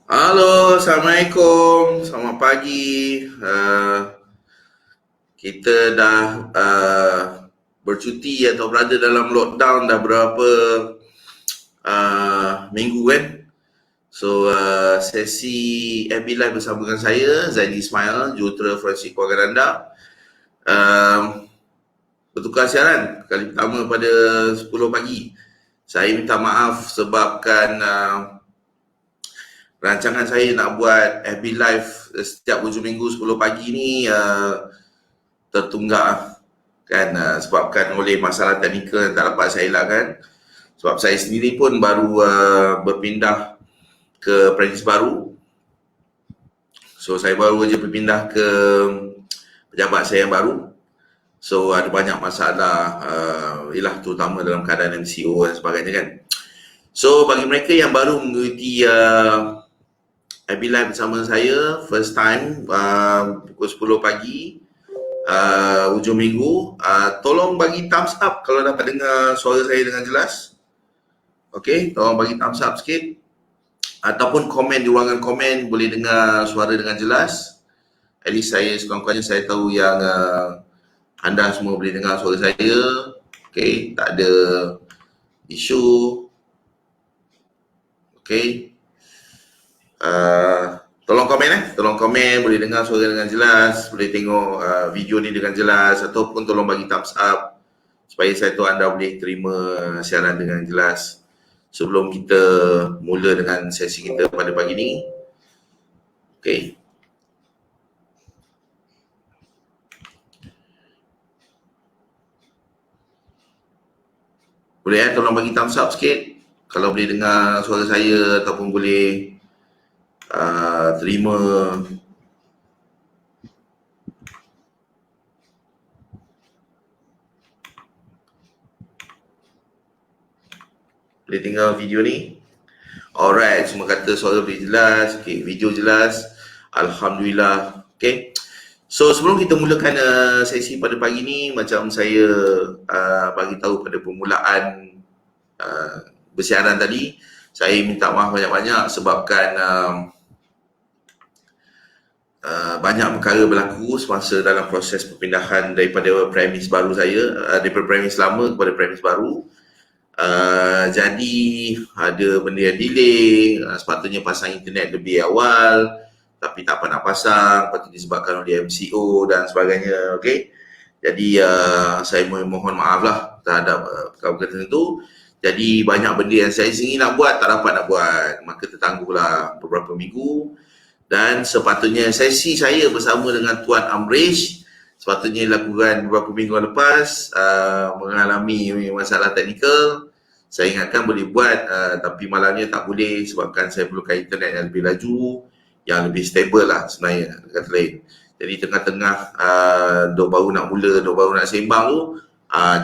Halo, Assalamualaikum. Selamat pagi. Kita dah bercuti atau berada dalam lockdown dah berapa minggu kan. So, sesi FB Live bersama dengan saya, Zaidi Ismail, jurutera Forensik KEWANGAN anda. Bertukar siaran kali pertama pada 10 pagi. Saya minta maaf sebabkan rancangan saya nak buat FB Live setiap hujung minggu 10 pagi ni tertunggak kan, sebabkan oleh masalah teknikal yang tak dapat saya elakkan. Sebab saya sendiri pun baru berpindah ke premis baru. So saya baru saja berpindah ke pejabat saya yang baru. So ada banyak masalah terutama dalam keadaan MCO dan sebagainya kan. So bagi mereka yang baru mengikuti FB Live bersama saya first time pukul 10 pagi hujung minggu, tolong bagi thumbs up kalau dapat dengar suara saya dengan jelas. Okey, tolong bagi thumbs up sikit ataupun komen di ruangan komen, boleh dengar suara dengan jelas. At least saya sekurang-kurangnya saya tahu yang anda semua boleh dengar suara saya. Okey, tak ada isu. Okey. Tolong komen, boleh dengar suara dengan jelas, boleh tengok video ni dengan jelas, ataupun tolong bagi thumbs up supaya saya tahu anda boleh terima siaran dengan jelas. Sebelum kita mula dengan sesi kita pada pagi ni. Okey. Boleh tolong bagi thumbs up sikit kalau boleh dengar suara saya ataupun boleh terima boleh tengok video ni. Alright, semua kata suara boleh jelas, okay, video jelas, Alhamdulillah. Okay, so sebelum kita mulakan sesi pada pagi ni, macam saya bagi tahu pada permulaan bersiaran tadi, saya minta maaf banyak-banyak sebabkan banyak perkara berlaku semasa dalam proses perpindahan daripada premis baru saya, daripada premis lama kepada premis baru. Jadi ada benda yang delay, sepatutnya pasang internet lebih awal tapi tak nak pasang, lepas tu disebabkan oleh MCO dan sebagainya. Okay, jadi saya mohon maaf lah terhadap perkara-perkara tertentu. Jadi banyak benda yang saya sendiri nak buat tak dapat nak buat, maka tertangguhlah beberapa minggu. Dan sepatutnya sesi saya bersama dengan Tuan Amrish sepatutnya dilakukan beberapa minggu lepas, mengalami masalah teknikal. Saya ingatkan boleh buat, tapi malamnya tak boleh sebabkan saya perlukan internet yang lebih laju, yang lebih stable lah sebenarnya, kata lain. Jadi tengah-tengah baru nak mula, baru nak sembang tu,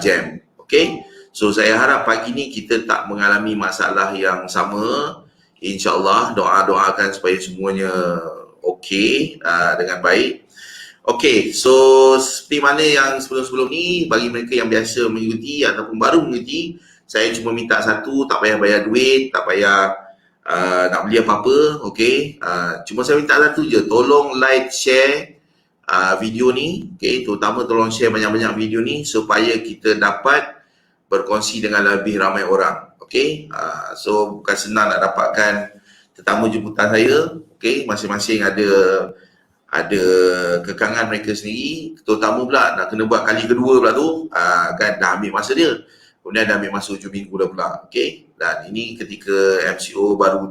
jam. Okay, so saya harap pagi ni kita tak mengalami masalah yang sama. InsyaAllah doakan supaya semuanya okey, dengan baik. Okey, so seperti mana yang sebelum-sebelum ni, bagi mereka yang biasa mengikuti ataupun baru mengikuti, saya cuma minta satu, tak payah bayar duit, tak payah nak beli apa-apa, okey. Cuma saya minta satu je, tolong like, share video ni, okey. Terutama tolong share banyak-banyak video ni supaya kita dapat berkongsi dengan lebih ramai orang, okey. So bukan senang nak dapatkan tetamu jemputan saya, okey. Masing-masing ada kekangan mereka sendiri, terutama pula nak kena buat kali kedua pula tu, kan dah ambil masa dia. Kemudian dah ambil masa hujung minggu dah pula, okey. Dan ini ketika MCO baru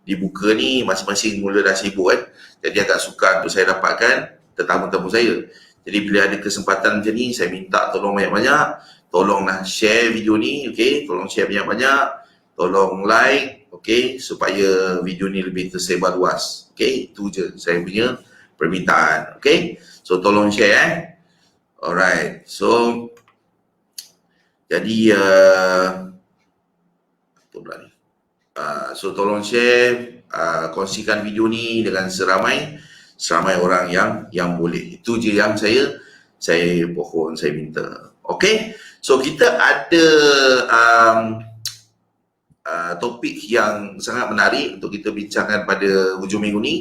dibuka ni, masing-masing mula dah sibuk kan. Jadi agak sukar untuk saya dapatkan tetamu-tetamu saya. Jadi bila ada kesempatan macam ni, saya minta tolong banyak-banyak, tolonglah share video ni, okey. Tolong share banyak-banyak, tolong like, okey, supaya video ni lebih tersebar luas. Okey, itu je saya punya permintaan, okey. So tolong share Alright. So jadi so tolong share, kongsikan video ni dengan seramai orang yang boleh. Itu je yang saya mohon, saya minta. Okey. So kita ada topik yang sangat menarik untuk kita bincangkan pada hujung minggu ni,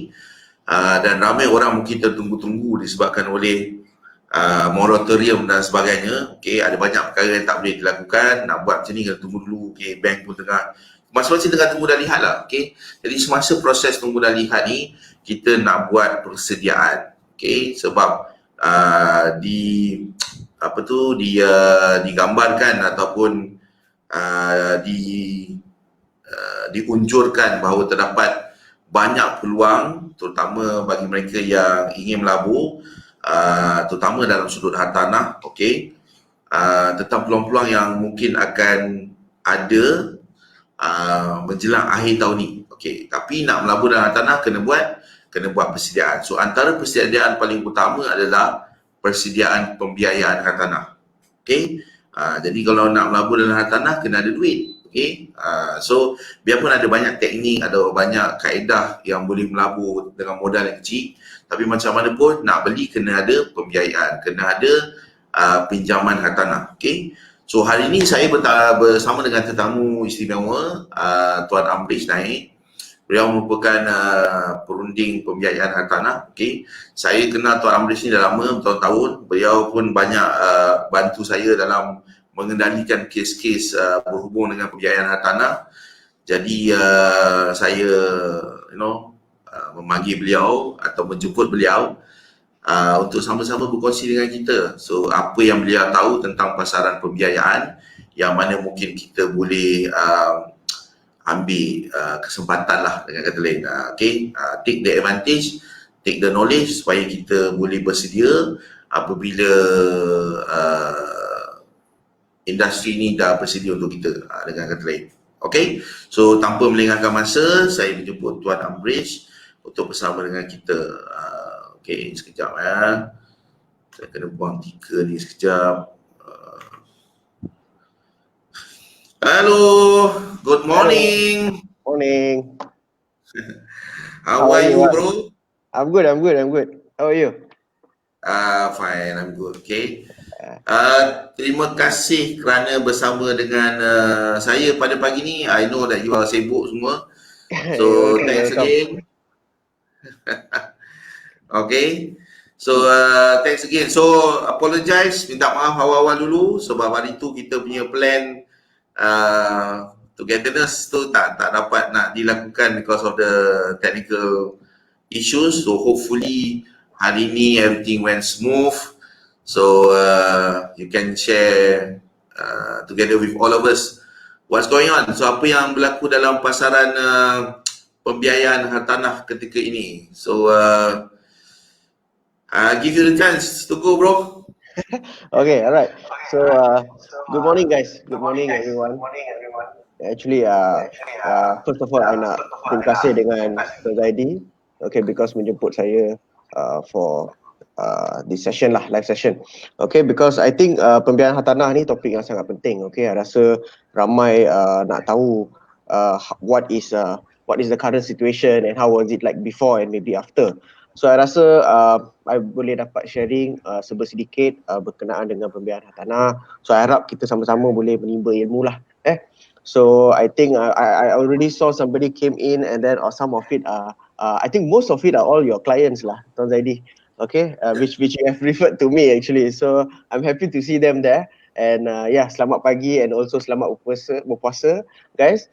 dan ramai orang mungkin tertunggu-tunggu disebabkan oleh moratorium dan sebagainya. Okey, ada banyak perkara yang tak boleh dilakukan, nak buat macam ni kena tunggu dulu. Okey, bank pun tengah masing-masing tengah tunggu dan lihat lah. Okey, jadi semasa proses tunggu dan lihat ni, kita nak buat persediaan. Okey, sebab digambarkan ataupun diunjurkan bahawa terdapat banyak peluang, terutama bagi mereka yang ingin melabur, terutama dalam sudut hartanah, okey, tentang peluang-peluang yang mungkin akan ada menjelang akhir tahun ni. Okey, tapi nak melabur dalam hartanah kena buat persediaan. So antara persediaan paling utama adalah persediaan pembiayaan hartanah. Okey, jadi kalau nak melabur dalam hartanah kena ada duit. Okey, so biarpun ada banyak teknik, ada banyak kaedah yang boleh melabur dengan modal yang kecil, tapi macam mana pun nak beli kena ada pembiayaan, kena ada pinjaman hartanah. Okey, so hari ini saya bersama dengan tetamu istimewa, Tuan Amrish naik. Beliau merupakan perunding pembiayaan hartanah. Okey, saya kenal Tuan Amrish ni dah lama, bertahun-tahun. Beliau pun banyak bantu saya dalam mengendalikan kes-kes berhubung dengan pembiayaan hartanah. Jadi saya memanggil beliau atau menjemput beliau untuk sama-sama berkongsi dengan kita. So apa yang beliau tahu tentang pasaran pembiayaan, yang mana mungkin kita boleh ambil kesempatan lah, dengan kata lain. Okay, take the advantage, take the knowledge supaya kita boleh bersedia apabila industri ni dah bersedia untuk kita, dengan kata lain. Okay, so tanpa melengahkan masa, saya menjemput Tuan Amrish untuk bersama dengan kita. Okay, sekejap ya. Saya kena buang tiga ni sekejap. Hello, good morning. Morning. How are you, bro? I'm good. How are you? Fine, I'm good. Okay. Terima kasih kerana bersama dengan saya pada pagi ni. I know that you are sibuk semua. So, thanks again. Okay. So, thanks again. So, apologize, minta maaf awal-awal dulu sebab hari tu kita punya plan togetherness tu tak dapat nak dilakukan because of the technical issues. So hopefully hari ni everything went smooth. So you can share together with all of us what's going on. So apa yang berlaku dalam pasaran pembiayaan hartanah ketika ini. So give you the chance to go, bro. Okay, alright. So good morning guys. Good morning everyone. Actually first of all I nak terima kasih dengan Zaidi, okay, because menjemput saya for this session lah, live session. Okay, because I think pembiayaan hartanah ni topik yang sangat penting. Okay, I rasa ramai nak tahu what is the current situation and how was it like before and maybe after. So I rasa I boleh dapat sharing serba sedikit berkenaan dengan pembiayaan hartanah. So I harap kita sama-sama boleh menimba ilmu lah. So I think I already saw somebody came in and then some of it I think most of it are all your clients lah, Tuan Zaidi. Okay, which you have referred to me actually. So I'm happy to see them there. And selamat pagi and also selamat berpuasa guys.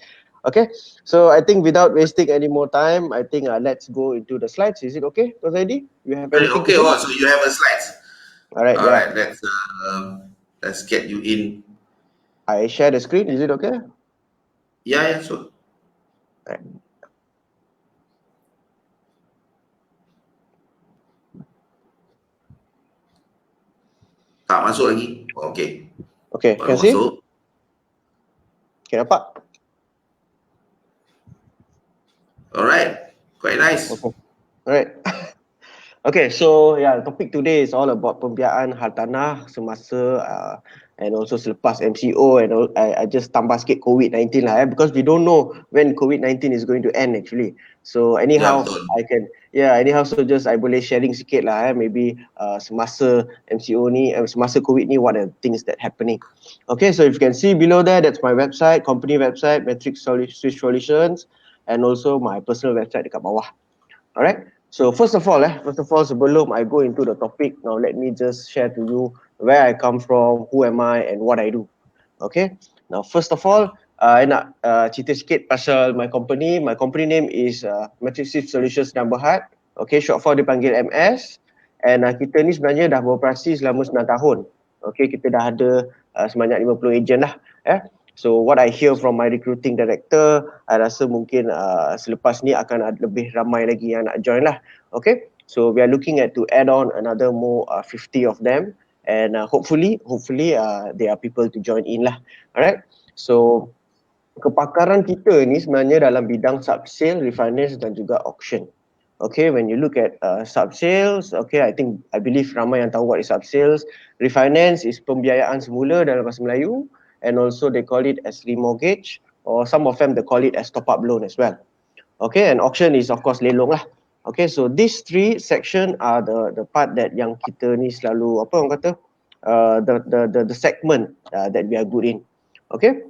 Okay, so I think without wasting any more time, I think let's go into the slides. Is it okay, Tuan Zaidi? You have anything Okay, to so you have a slides. Alright, let's get you in. I share the screen. Is it okay? Yeah, sure. Right. Tak masuk lagi. Okay. Okay, can see? Okay, nampak? Alright, quite nice. Okay. Alright. Okay, so topic today is all about pembiayaan hartanah semasa and also selepas MCO, and I just tambah sikit COVID-19 lah, because we don't know when COVID-19 is going to end actually. So anyhow, betul. so just I boleh sharing sikit lah, maybe semasa MCO ni, semasa COVID ni, what are the things that happening. Okay, so if you can see below there, that's my website, company website, Matrix Switch Solutions, and also my personal website dekat bawah. Alright, so first of all, sebelum I go into the topic, now let me just share to you where I come from, who am I, and what I do. Okay, now first of all, I nak cerita sikit pasal my company. My company name is Matrix Switch Solutions Berhad. Okay, short form dipanggil MS. And kita ni sebenarnya dah beroperasi selama 9 tahun. Okay, kita dah ada sebanyak 50 ejen lah. So what I hear from my recruiting director, I rasa mungkin selepas ni akan ada lebih ramai lagi yang nak join lah. Okay, so we are looking at to add on another more 50 of them, and hopefully there are people to join in lah. Alright, so kepakaran kita ni sebenarnya dalam bidang sub-sale, refinance dan juga auction. Okay, when you look at sub-sales, okay, I believe ramai yang tahu what is sub-sales. Refinance is pembiayaan semula dalam bahasa Melayu, and also they call it as remortgage, or some of them they call it as top-up loan as well. Okay, and auction is of course lelong lah. Okay, so these three section are the part that yang kita ni selalu, apa orang kata, the segment that we are good in. Okay,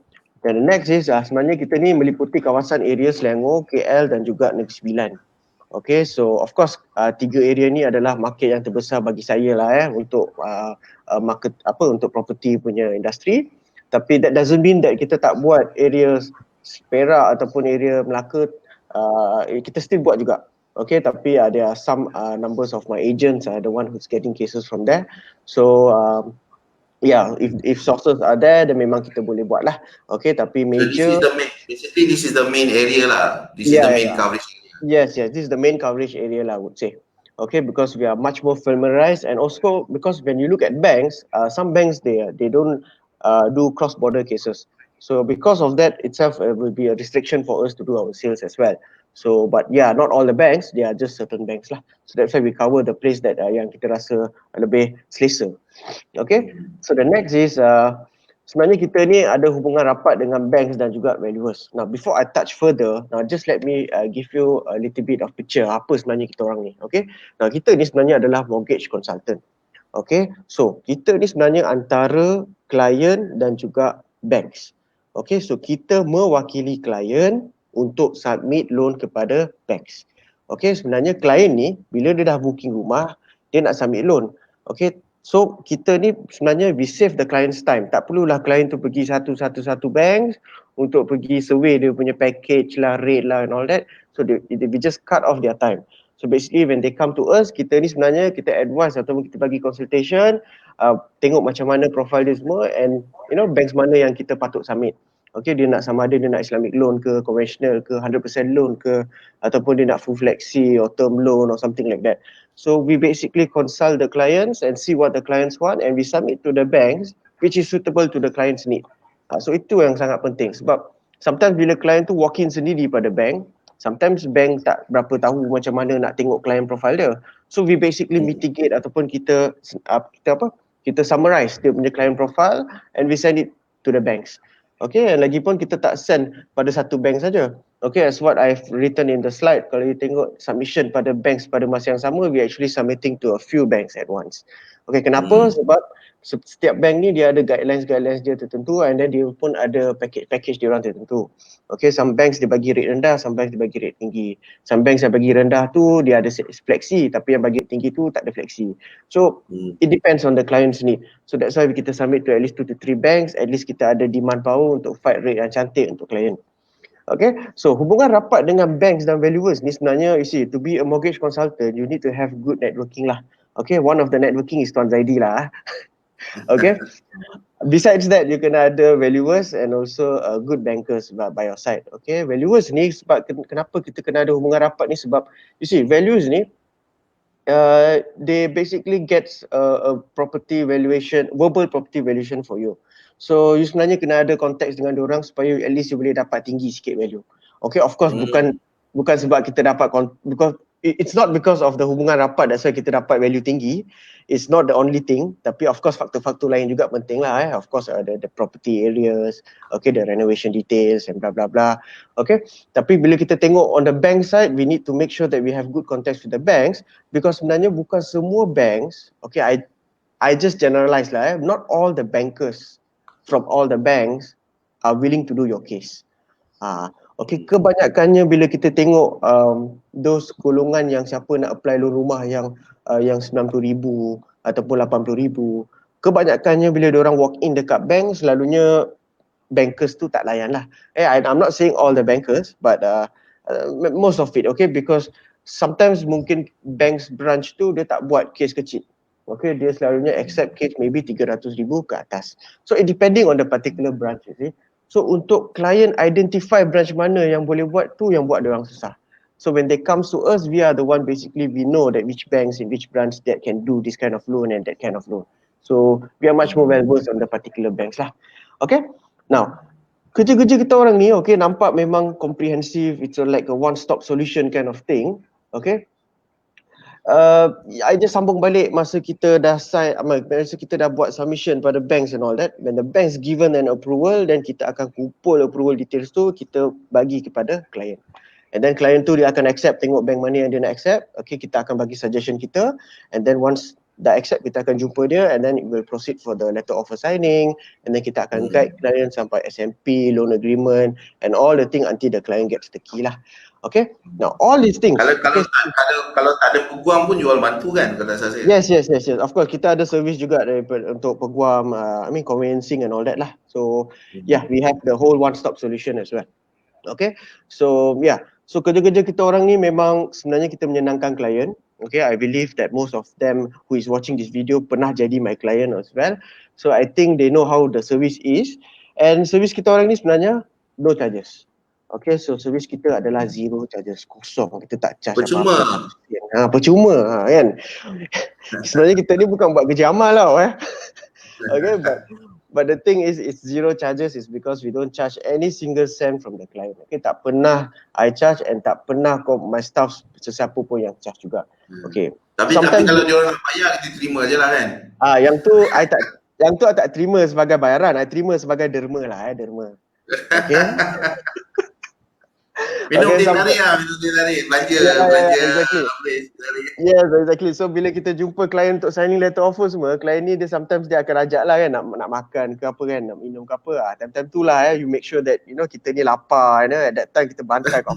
then the next is sebenarnya kita ni meliputi kawasan area Selangor, KL dan juga Negeri Sembilan. Okay, so of course tiga area ni adalah market yang terbesar bagi saya lah untuk market untuk property punya industri. Tapi that doesn't mean that kita tak buat area Perak ataupun area Melaka, kita still buat juga. Okay, tapi there are some numbers of my agents, the one who's getting cases from there. So if sources are there, then memang kita boleh buat lah. Okay, tapi major. So this is the main area lah. This is the main coverage area. Yes, this is the main coverage area lah, I would say. Okay, because we are much more familiarized, and also because when you look at banks, some banks they don't do cross-border cases. So because of that itself, it will be a restriction for us to do our sales as well. So, but yeah, not all the banks, they are just certain banks lah. So that's why we cover the place that yang kita rasa lebih selesa. Okay, so the next is sebenarnya kita ni ada hubungan rapat dengan banks dan juga valuers. Now before I touch further, now just let me give you a little bit of picture apa sebenarnya kita orang ni. Okay, now kita ni sebenarnya adalah mortgage consultant. Okay, so kita ni sebenarnya antara klien dan juga banks. Okay, so kita mewakili klien untuk submit loan kepada banks. Okay, sebenarnya klien ni bila dia dah booking rumah, dia nak submit loan. Okay, so kita ni sebenarnya we save the client's time. Tak perlulah klien tu pergi satu bank untuk pergi survey dia punya package lah, rate lah and all that. So we just cut off their time. So basically when they come to us, kita ni sebenarnya kita advise ataupun kita bagi consultation, tengok macam mana profile dia semua, and you know banks mana yang kita patut submit. Okay, dia nak sama ada dia nak Islamic loan ke, conventional ke, 100% loan ke, ataupun dia nak full flexi or term loan or something like that. So we basically consult the clients and see what the clients want, and we submit to the banks which is suitable to the client's need. So itu yang sangat penting, sebab sometimes bila client tu walk in sendiri pada bank, sometimes bank tak berapa tahu macam mana nak tengok client profile dia. So we basically mitigate ataupun kita summarize dia punya client profile and we send it to the banks. Okay, and lagipun kita tak send pada satu bank saja. Okay, as what I've written in the slide, kalau you tengok submission pada banks pada masa yang sama, we actually submitting to a few banks at once. Okay, kenapa? Sebab setiap bank ni dia ada guidelines dia tertentu, and then dia pun ada package dia orang tertentu. Okay, some banks dia bagi rate rendah, some banks dia bagi rate tinggi. Some banks yang bagi rendah tu dia ada flexi, tapi yang bagi tinggi tu tak ada flexi. So it depends on the client's need. So that's why kita submit to at least 2 to 3 banks, at least kita ada demand power untuk fight rate yang cantik untuk klien. Okay, so hubungan rapat dengan banks dan valuers ni sebenarnya, you see, to be a mortgage consultant, you need to have good networking lah. Okay, one of the networking is Tuan Zaidi lah. Okay, besides that, you kena ada valuers and also good bankers by your side. Okay, valuers ni sebab kenapa kita kena ada hubungan rapat ni, sebab you see, valuers ni they basically gets a property valuation, verbal property valuation for you. So you sebenarnya kena ada konteks dengan diorang supaya at least you boleh dapat tinggi sikit value. Okay, of course bukan sebab kita dapat, because it's not because of the hubungan rapat that's why kita dapat value tinggi. It's not the only thing, tapi of course faktor-faktor lain juga penting lah. Of course the property areas, okay, the renovation details and blah blah blah. Okay, tapi bila kita tengok on the bank side, we need to make sure that we have good context with the banks, because sebenarnya bukan semua banks, okay, I just generalize lah, not all the bankers from all the banks are willing to do your case. Okay, kebanyakannya bila kita tengok those golongan yang siapa nak apply loan rumah yang RM90,000 ataupun RM80,000, kebanyakannya bila diorang walk in dekat bank, selalunya bankers tu tak layan lah. I'm not saying all the bankers, but most of it, okay, because sometimes mungkin banks branch tu dia tak buat case kecil. Okay, dia selalunya accept case maybe RM300,000 ke atas. So it depending on the particular branch, you see. So untuk client identify branch mana yang boleh buat tu, yang buat diorang susah. So when they comes to us, we are the one basically, we know that which banks in which branch that can do this kind of loan and that kind of loan. So we are much more well versed on the particular banks lah. Okay, now kerja-kerja kita orang ni, okay, nampak memang comprehensive, it's like a one-stop solution kind of thing. Okay, I just sambung balik masa kita dah sign, masa kita dah buat submission pada banks and all that. When the banks given an approval, then kita akan kumpul approval details tu, kita bagi kepada client. And then client tu dia akan accept, tengok bank mana yang dia nak accept. Okay, kita akan bagi suggestion kita, and then once dah accept, kita akan jumpa dia, and then it will proceed for the letter of signing, and then kita akan guide client sampai SMP, loan agreement and all the thing until the client gets the key lah. Okay, now all these things. Kalau tak ada peguam pun jual bantu kan, kalau saya. Yes. Of course, kita ada service juga daripada untuk peguam, conveyancing and all that lah. So yeah, we have the whole one-stop solution as well. Okay, so yeah, so kerja-kerja kita orang ni memang sebenarnya kita menyenangkan klien. Okay, I believe that most of them who is watching this video pernah jadi my client as well. So I think they know how the service is. And service kita orang ni sebenarnya no charges. Okay, so service kita adalah zero charges, kosong. Kita tak charge apa-apa. Percuma kan. Sebenarnya kita ni bukan buat kerja amal tau Okay, but the thing is, it's zero charges is because we don't charge any single cent from the client. Okay, tak pernah I charge and tak pernah my staff sesiapa pun yang charge juga. Okay. Tapi kalau dia orang nak bayar, kita terima je lah kan. Yang tu I tak terima sebagai bayaran, I terima sebagai derma lah, derma. Okay. Minum teh tarik, belanja. Exactly. Yes, exactly. So bila kita jumpa klien untuk signing letter offer semua, klien ni dia sometimes dia akan ajak lah kan, nak makan ke apa kan, nak minum ke apa. Time-time tu lah you make sure that kita ni lapar, at that time kita bantai kau.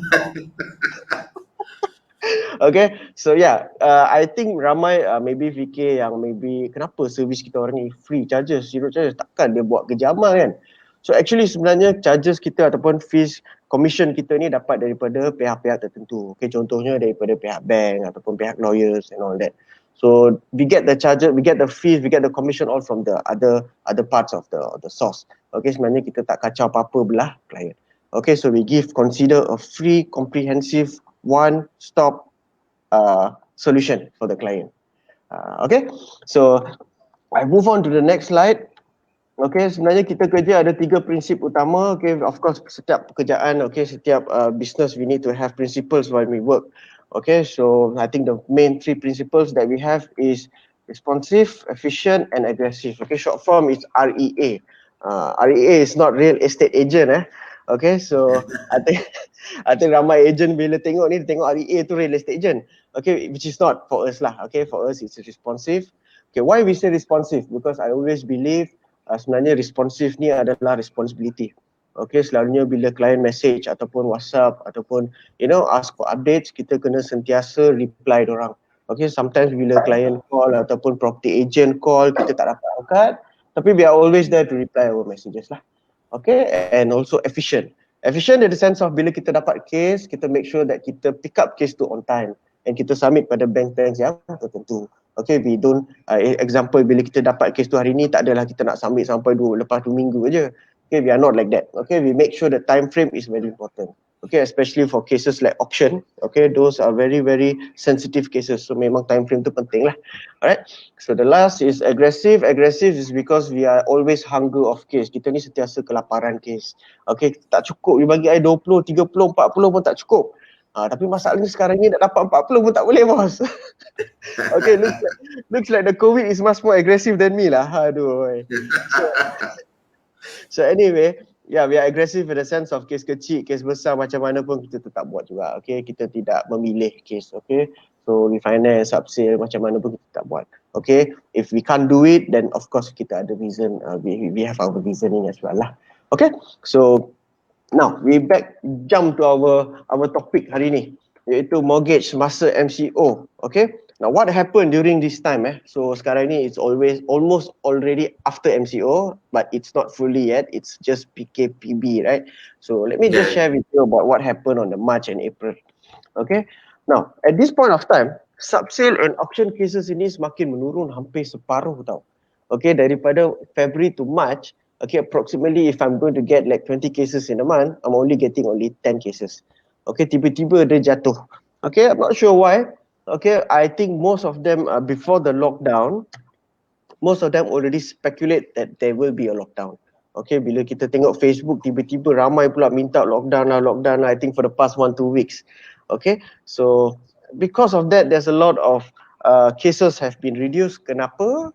Okay, so yeah, I think ramai maybe fikir yang maybe kenapa servis kita orang ni free charges, zero charges, takkan dia buat kerja amal kan. So actually sebenarnya charges kita ataupun fees, commission kita ni dapat daripada pihak-pihak tertentu. Okay, contohnya daripada pihak bank ataupun pihak lawyers and all that. So we get the charges, we get the fees, we get the commission all from the other parts of the source. Okay, sebenarnya kita tak kacau apa-apa belah client. Okay, so we consider a free, comprehensive, one-stop solution for the client. Okay, so I move on to the next slide. Okay, sebenarnya kita kerja ada 3 prinsip utama. Okay, of course setiap pekerjaan, okay, setiap business we need to have principles while we work. Okay, so I think the main 3 principles that we have is responsive, efficient and aggressive. Okay, short form is REA. REA is not real estate agent Okay, so I think ramai agent bila tengok ni, tengok REA tu real estate agent. Okay, which is not for us lah. Okay, for us it's responsive. Okay, why we say responsive? Because I always believe sebenarnya responsive ni adalah responsibility. Okay, selalunya bila client message ataupun WhatsApp ataupun ask for updates, kita kena sentiasa reply dorang. Okay, sometimes bila client call ataupun property agent call, kita tak dapat angkat, tapi we are always there to reply our messages lah. Okay, and also efficient. Efficient in the sense of bila kita dapat case, kita make sure that kita pick up case tu on time and kita submit pada bank-bank yang tertentu. Okay, we don't, example bila kita dapat case tu hari ni, tak adalah kita nak submit sampai lepas 2 minggu je. Okay, we are not like that. Okay, we make sure the time frame is very important. Okay, especially for cases like auction. Okay, those are very, very sensitive cases. So memang time frame tu penting lah. Alright, so the last is aggressive. Aggressive is because we are always hunger of case. Kita ni sentiasa kelaparan case. Okay, tak cukup. You bagi I 20, 30, 40 pun tak cukup. Tapi masalahnya sekarang ni nak dapat 40 pun tak boleh, bos. Okay, looks like the COVID is much more aggressive than me lah. Aduh. So anyway, yeah, we are aggressive in the sense of kes kecil, kes besar macam mana pun kita tetap buat juga. Okay, kita tidak memilih kes. Okay, so refinance, subsale macam mana pun kita tetap buat. Okay, if we can't do it, then of course kita ada reason. We have our reasoning as well lah. Okay, so now we jump to our topic hari ni, iaitu mortgage masa MCO. Okay, now what happened during this time? So sekarang ni it's almost already after MCO, but it's not fully yet. It's just PKPB, right? So let me just share with you about what happened on the March and April. Okay, now at this point of time, subsale and auction cases ini semakin menurun, hampir separuh tau. Okay, daripada February to March, okay, approximately if I'm going to get like 20 cases in a month, I'm only getting 10 cases. Okay, tiba-tiba dia jatuh. Okay, I'm not sure why. Okay, I think most of them before the lockdown, most of them already speculate that there will be a lockdown. Okay, bila kita tengok Facebook, tiba-tiba ramai pula minta lockdown lah, I think for the past 1-2 weeks. Okay, so because of that, there's a lot of cases have been reduced. Kenapa?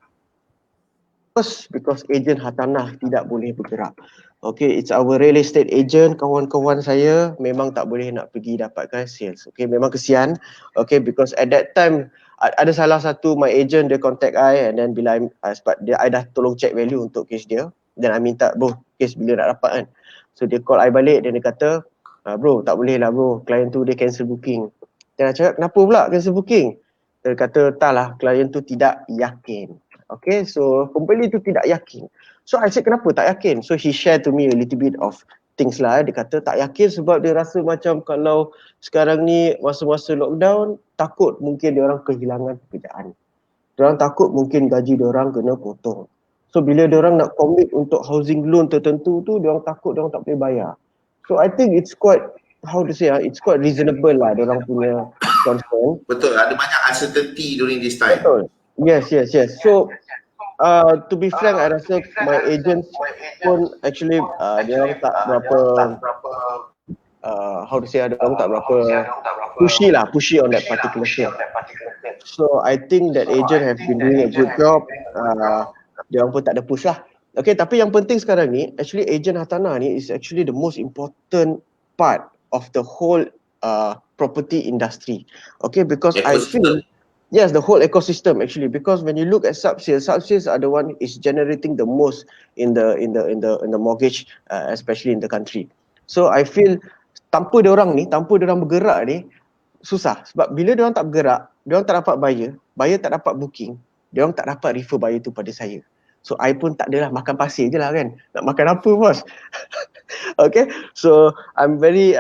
Because agent hartanah tidak boleh bergerak. Okay, it's our real estate agent, kawan-kawan saya memang tak boleh nak pergi dapatkan sales. Okay, memang kesian. Okay, because at that time ada salah satu my agent, dia contact I, and then bila sebab I dah tolong check value untuk case dia, dan I minta, bro, case bila nak dapat kan. So dia call I balik, dan dia kata, bro, tak boleh lah bro, klien tu dia cancel booking. Dan I cakap, kenapa pula cancel booking? Dia kata, tak lah, klien tu tidak yakin. Okay, so pembeli tu tidak yakin. So I said, kenapa tak yakin? So he shared to me a little bit of things lah. Dia kata tak yakin sebab dia rasa macam kalau sekarang ni masa-masa lockdown, takut mungkin dia orang kehilangan pekerjaan. Dia orang takut mungkin gaji dia orang kena potong. So bila dia orang nak commit untuk housing loan tertentu tu, dia orang takut dia orang tak boleh bayar. So I think it's quite, how to say, it's quite reasonable lah dia orang punya concern. Betul, ada banyak uncertainty during this time. Betul. Yes. So, to be frank, I rasa my agents pun actually dia orang tak berapa how to say, dia orang tak berapa pushy on that particular thing. So I think that agent have been doing a good job. Dia orang pun tak ada push lah. Okay, tapi yang penting sekarang ni, actually agent hartanah ni is actually the most important part of the whole property industry. Okay, because I feel yes, the whole ecosystem actually, because when you look at subsales are the one is generating the most in the mortgage, especially in the country. So I feel tanpa dia orang bergerak ni susah, sebab bila dia orang tak bergerak, dia orang tak dapat buyer tak dapat booking, dia orang tak dapat refer buyer tu pada saya. So I pun tak adalah, makan pasir je lah kan, nak makan apa bos. Okay, so I'm very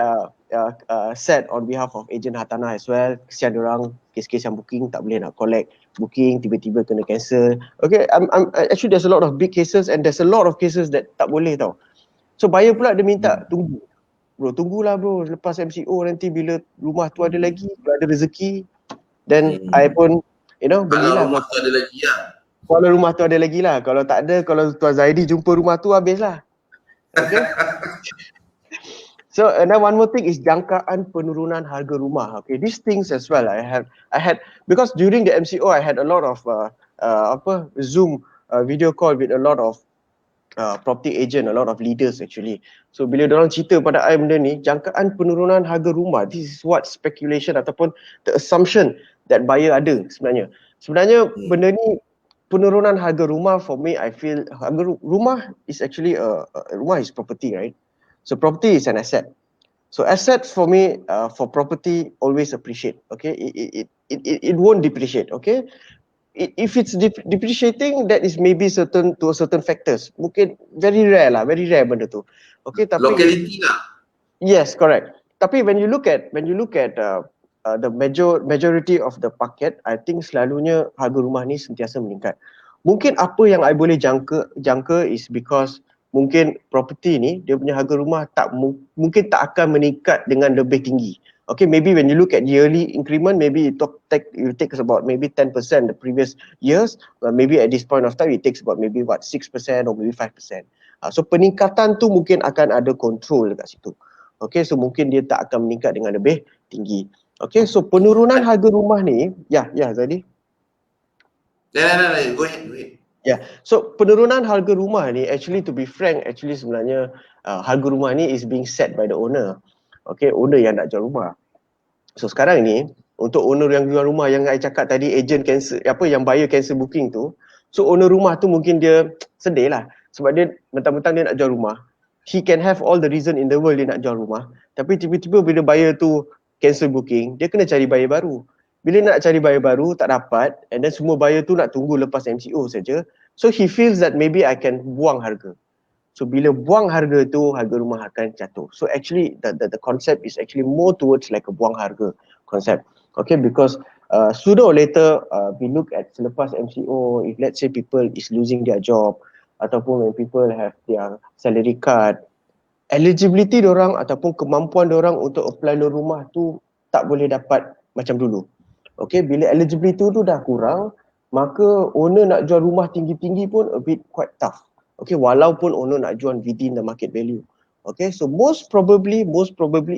sad on behalf of agent hartanah as well. Kesian diorang, kes-kes yang booking tak boleh nak collect booking, tiba-tiba kena cancel. Okay, I'm actually there's a lot of big cases and there's a lot of cases that tak boleh tau. So buyer pula dia minta tunggu. Bro, tunggulah bro, lepas MCO nanti bila rumah tu ada lagi, bila ada rezeki, then I pun belilah. Kalau rumah tu ada lagi lah. Kalau rumah tu ada lagi lah. Kalau tak ada, kalau Tuan Zaidi jumpa rumah tu, habis lah. Okay. So and then one more thing is jangkaan penurunan harga rumah. Okay, these things as well. I had because during the MCO I had a lot of Zoom video call with a lot of property agent, a lot of leaders actually. So bila diorang cerita pada I benda ni, jangkaan penurunan harga rumah, this is what speculation ataupun the assumption that buyer ada sebenarnya. Sebenarnya benda ni, penurunan harga rumah, for me I feel harga rumah is actually rumah is property, right? So property is an asset. So assets for me, for property, always appreciate. Okay, it won't depreciate. Okay, if it's depreciating, that is maybe to a certain factors. Mungkin very rare benda tu. Okay, tapi locality lah. Yes, correct. Tapi when you look at the majority of the paket, I think selalunya harga rumah ni sentiasa meningkat. Mungkin apa yang I boleh jangka is because mungkin property ni dia punya harga rumah mungkin tak akan meningkat dengan lebih tinggi. Okay, maybe when you look at yearly increment, maybe it takes about maybe 10% the previous years. Maybe at this point of time it takes about maybe 6% or maybe 5%. So peningkatan tu mungkin akan ada control dekat situ. Okay, so mungkin dia tak akan meningkat dengan lebih tinggi. Okay, so penurunan harga rumah ni, Zaidi. Go ahead. Yeah, so penurunan harga rumah ni actually to be frank, actually sebenarnya harga rumah ni is being set by the owner. Okay, owner yang nak jual rumah. So sekarang ni untuk owner yang jual rumah yang I cakap tadi, agent cancel, yang buyer cancel booking tu, so owner rumah tu mungkin dia sedih lah sebab dia mentang-mentang dia nak jual rumah. He can have all the reason in the world dia nak jual rumah, tapi tiba-tiba bila buyer tu cancel booking, dia kena cari buyer baru. Bila nak cari buyer baru tak dapat, and then semua buyer tu nak tunggu lepas MCO saja. So he feels that maybe I can buang harga. So bila buang harga tu, harga rumah akan jatuh. So actually the concept is actually more towards like a buang harga concept. Okay, because sooner or later we look at selepas MCO, if let's say people is losing their job ataupun when people have their salary cut, eligibility diorang ataupun kemampuan diorang untuk apply loan rumah tu tak boleh dapat macam dulu. Okay, bila eligibility tu dah kurang, maka owner nak jual rumah tinggi-tinggi pun a bit quite tough. Okay, walaupun owner nak jual within the market value. Okay, so most probably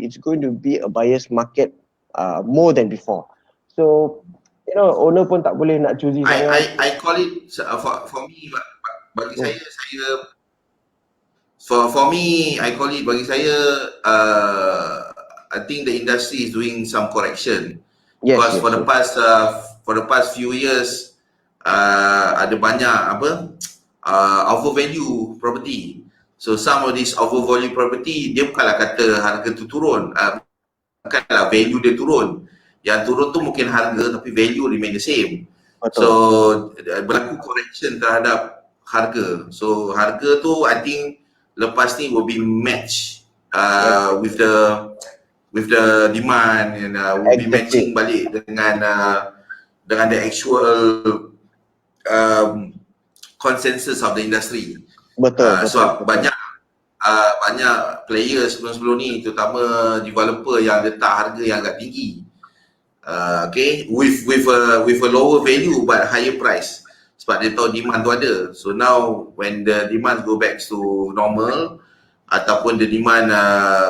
it's going to be a buyer's market more than before. So, owner pun tak boleh nak choosy sangat. I call it for me, bagi saya for me, I call it, bagi saya I think the industry is doing some correction. Because for the past few years ada banyak overvalue property. So some of this overvalue property, dia bukanlah kata harga tu turun, bukanlah value dia turun. Yang turun tu mungkin harga tapi value remain the same. Betul. So berlaku correction terhadap harga. So harga tu I think lepas ni will be match with the demand, and will be matching balik dengan the actual consensus of the industry. Betul. So banyak player sebelum ni, terutama developer yang letak harga yang agak tinggi, okay, with a lower value but higher price, sebab dia tahu demand tu ada. So now when the demand go back to normal ataupun the demand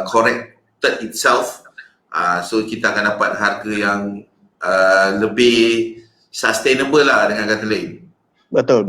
corrected itself, so kita akan dapat harga yang lebih sustainable lah, dengan kata lain. Betul.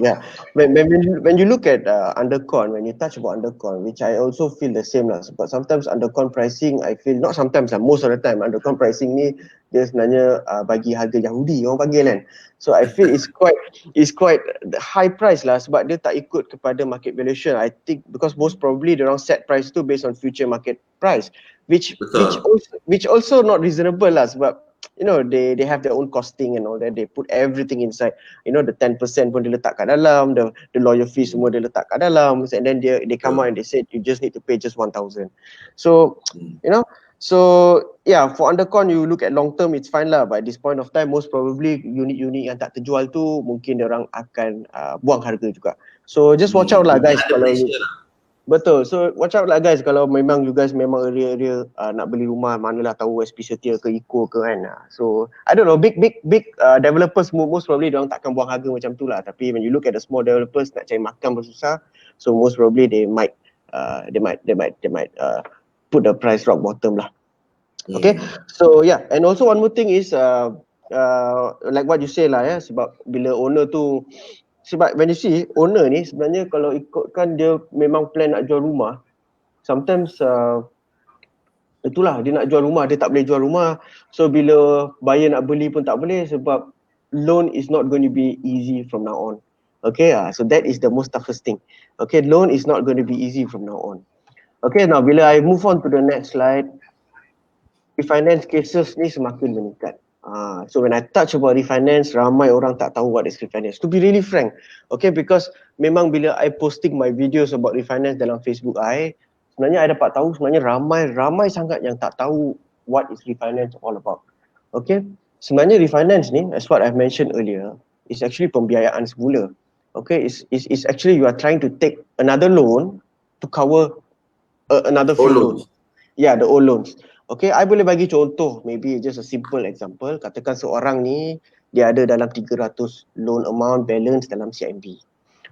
Yeah. When you look at undercon, when you touch about undercon, which I also feel the same lah. Sebab sometimes undercon pricing, I feel not sometimes lah, most of the time undercon pricing ni dia sebenarnya bagi harga Yahudi orang panggil kan. So I feel it's quite high price lah sebab dia tak ikut kepada market valuation. I think because most probably dia orang set price tu based on future market price, which also not reasonable lah sebab they have their own costing and all that. They put everything inside. The 10% pun dia letak kat dalam, the lawyer fee semua dia letak kat dalam, and then they come out and they said you just need to pay just 1,000. So so yeah, for undercon you look at long term it's fine lah, but at this point of time most probably unit-unit yang tak terjual tu mungkin diorang akan buang harga juga. So just watch out lah guys kalau betul. So watch out lah guys kalau memang you guys memang area nak beli rumah, manalah tahu SP Setia ke Eco ke kan. So I don't know, big developers most probably diorang takkan buang harga macam tu lah, tapi when you look at the small developers nak cari makan bersusah, so most probably they might put the price rock bottom lah. Okay, so yeah, and also one more thing is like what you say lah sebab bila owner tu, sebab when you see owner ni sebenarnya kalau ikutkan dia memang plan nak jual rumah, sometimes itulah dia nak jual rumah, dia tak boleh jual rumah, so bila buyer nak beli pun tak boleh sebab loan is not going to be easy from now on. Okay, so that is the most toughest thing. Okay, loan is not going to be easy from now on. Okay, now bila I move on to the next slide, refinance cases ni semakin meningkat. So when I touch about refinance, ramai orang tak tahu what is refinance. To be really frank, okay, because memang bila I posting my videos about refinance dalam Facebook sebenarnya I dapat tahu sebenarnya ramai sangat yang tak tahu what is refinance all about. Okay, sebenarnya refinance ni, as what I've mentioned earlier, is actually pembiayaan semula. Okay, it's actually you are trying to take another loan to cover another few loans. Yeah, the old loans. Okay, I boleh bagi contoh, maybe just a simple example. Katakan seorang ni, dia ada dalam 300 loan amount balance dalam CIMB.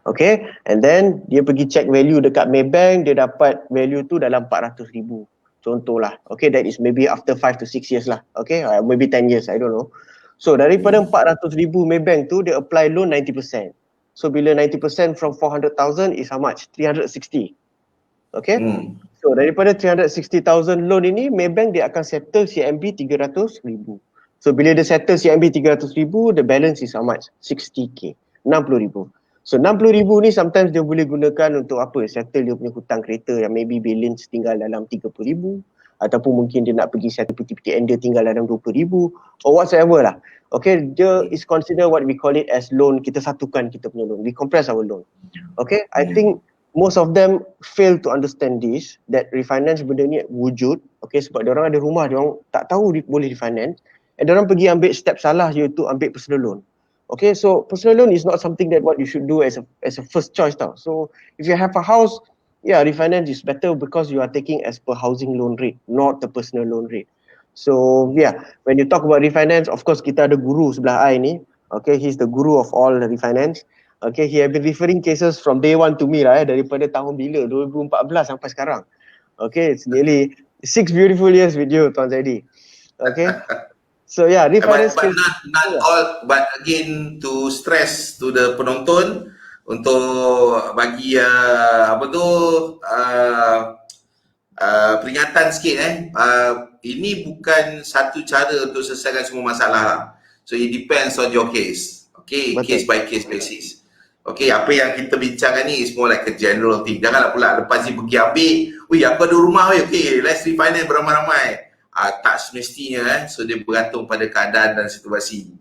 Okay, and then dia pergi check value dekat Maybank, dia dapat value tu dalam 400,000. Contohlah. Okay, that is maybe after 5 to 6 years lah. Okay, maybe 10 years, I don't know. So daripada 400,000 Maybank tu, dia apply loan 90%. So bila 90% from 400,000 is how much? 360. Okay. So daripada 360,000 loan ini, Maybank dia akan settle CIMB 300,000. So bila dia settle CIMB 300,000, the balance is how much? 60k, 60,000. So 60,000 ni sometimes dia boleh gunakan untuk apa? Settle dia punya hutang kereta yang maybe balance tinggal dalam 30,000, ataupun mungkin dia nak pergi settle PTPTN dia tinggal dalam 20,000 or whatsoever lah. Okay, dia is consider what we call it as loan. Kita satukan kita punya loan, we compress our loan. Okay, I think most of them fail to understand this, that refinance benda ni wujud. Okay, sebab diorang ada rumah, diorang tak tahu boleh refinance, and diorang pergi ambil step salah, iaitu ambil personal loan. Okay, so personal loan is not something that what you should do as a first choice tau. So if you have a house, yeah, refinance is better because you are taking as per housing loan rate, not the personal loan rate. So yeah, when you talk about refinance, of course kita ada guru sebelah I ni. Okay, he's the guru of all the refinance. Okay, he have been referring cases from day one to me lah, daripada tahun bila, 2014 sampai sekarang. Okay, it's nearly 6 beautiful years with you, Tuan Zaidi. Okay, so yeah, refinance but not all, but again to stress to the penonton, untuk bagi peringatan sikit ini bukan satu cara untuk selesaikan semua masalah lah. So it depends on your case. Okay, betul. Case by case basis. Okay, apa yang kita bincangkan ni is more like a general thing. Janganlah pula lepas ni pergi ambil, wih aku ada rumah, okay let's refinance beramai-ramai. Tak semestinya so dia bergantung pada keadaan dan situasi.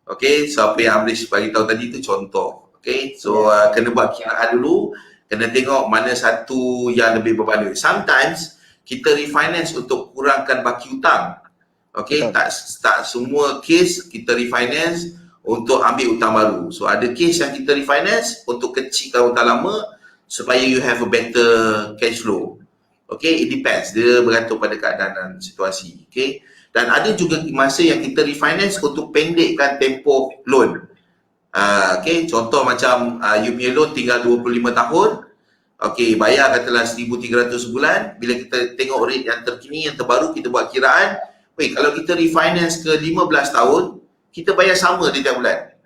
Okay, so apa yang Amrish bagi tahu tadi tu contoh. Okay, so kena buat kiraan dulu, kena tengok mana satu yang lebih berbaloi. Sometimes kita refinance untuk kurangkan baki hutang. Okay, tak semua case kita refinance untuk ambil hutang baru. So ada case yang kita refinance untuk kecilkan hutang lama supaya you have a better cash flow. Okay, it depends. Dia bergantung pada keadaan dan situasi. Okay, dan ada juga masa yang kita refinance untuk pendekkan tempoh loan. Okay, contoh macam you punya loan tinggal 25 tahun. Okay, bayar katalah 1,300 sebulan. Bila kita tengok rate yang terkini, yang terbaru, kita buat kiraan. Wait, kalau kita refinance ke 15 tahun, kita bayar sama di tiap bulan.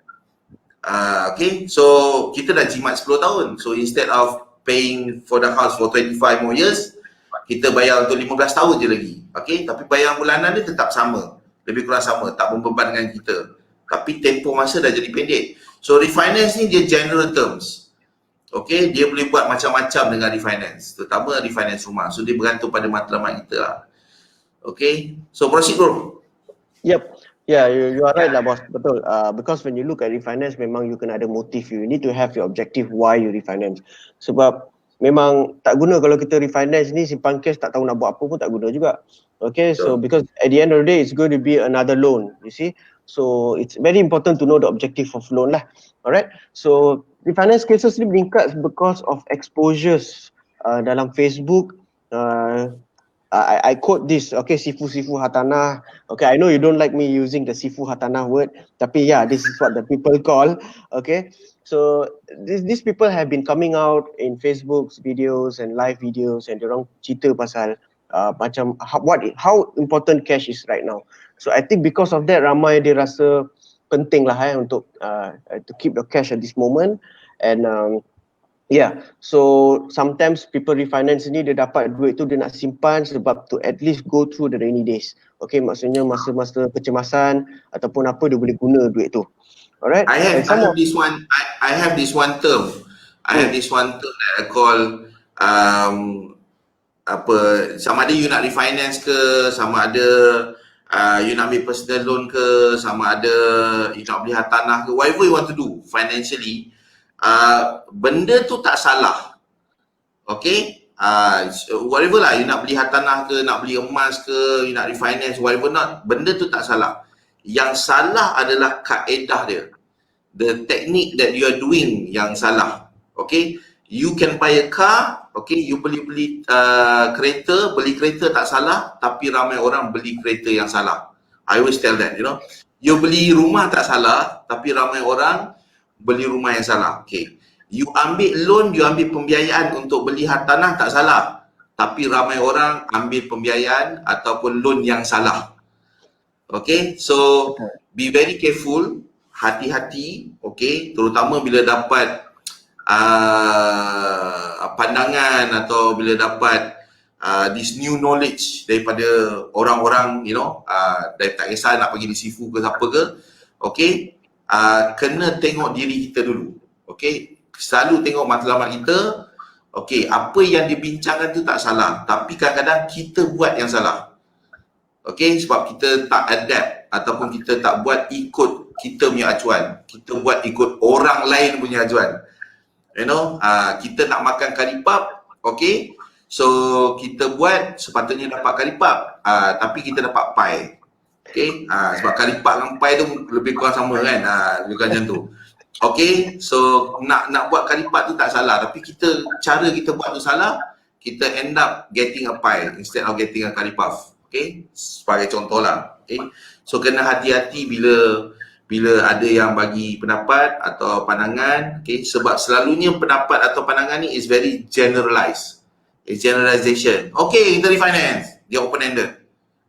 Okay, so kita dah jimat 10 tahun. So instead of paying for the house for 25 more years, kita bayar untuk 15 tahun je lagi. Okay, tapi bayar bulanan dia tetap sama. Lebih kurang sama, tak membebankan kita. Tapi tempoh masa dah jadi pendek. So refinance ni dia general terms. Okay, dia boleh buat macam-macam dengan refinance. Terutama refinance rumah. So dia bergantung pada matlamat kita lah. Okay, so proceed bro. Yep. Yeah, you are right lah bos, betul. Because when you look at refinance, memang you kena ada motif. You need to have your objective why you refinance. Sebab memang tak guna kalau kita refinance ni simpan cash tak tahu nak buat apa pun tak guna juga. Okay, so because at the end of the day it's going to be another loan, you see. So it's very important to know the objective of loan lah. Alright, so refinance cases ni meningkat because of exposures dalam Facebook. I quote this, okay, sifu hartanah. Okay, I know you don't like me using the sifu hartanah word, tapi yeah, this is what the people call. Okay, so these people have been coming out in Facebook's videos and live videos, and diorang cerita pasal macam how important cash is right now. So I think because of that, ramai dia rasa penting lah untuk to keep your cash at this moment. And yeah, so sometimes people refinance ni dia dapat duit tu dia nak simpan sebab to at least go through the rainy days. Okay, maksudnya masa-masa kecemasan ataupun apa dia boleh guna duit tu. Alright. I have this one term. I have this one term that I call sama ada you nak refinance ke, sama ada you nak ambil personal loan ke, sama ada you nak beli hartanah ke, whatever you want to do financially, benda tu tak salah. Okay, whatever lah, you nak beli hartanah ke, nak beli emas ke, you nak refinance, whatever not, benda tu tak salah. Yang salah adalah kaedah dia, the technique that you are doing yang salah. Okay, you can buy a car, okay, you beli kereta, beli kereta tak salah, tapi ramai orang beli kereta yang salah. I always tell that, you know, you beli rumah tak salah, tapi ramai orang beli rumah yang salah. Okay, you ambil loan, you ambil pembiayaan untuk beli hartanah tak salah, tapi ramai orang ambil pembiayaan ataupun loan yang salah. Okay, so be very careful, hati-hati, okay, terutama bila dapat pandangan atau bila dapat this new knowledge daripada orang-orang, dari tak kisah nak pergi di sifu ke siapa ke, okay, kena tengok diri kita dulu, okay, selalu tengok matlamat kita. Okay, apa yang dibincangkan tu tak salah, tapi kadang-kadang kita buat yang salah. Okay, sebab kita tak adapt ataupun kita tak buat ikut kita punya acuan, kita buat ikut orang lain punya acuan. Kita nak makan karipap, okay, so kita buat sepatutnya dapat karipap, tapi kita dapat pie. Okay, sebab karipap dengan pie tu lebih kurang sama kan, lebih kurang macam tu. Okay, so nak buat karipap tu tak salah, tapi cara kita buat tu salah, kita end up getting a pie instead of getting a karipap. Okay, sebagai contoh lah. Okay, so kena hati-hati bila ada yang bagi pendapat atau pandangan, okay, sebab selalunya pendapat atau pandangan ni is very generalized. It's generalization. Okay, kita refinance, dia open-ended.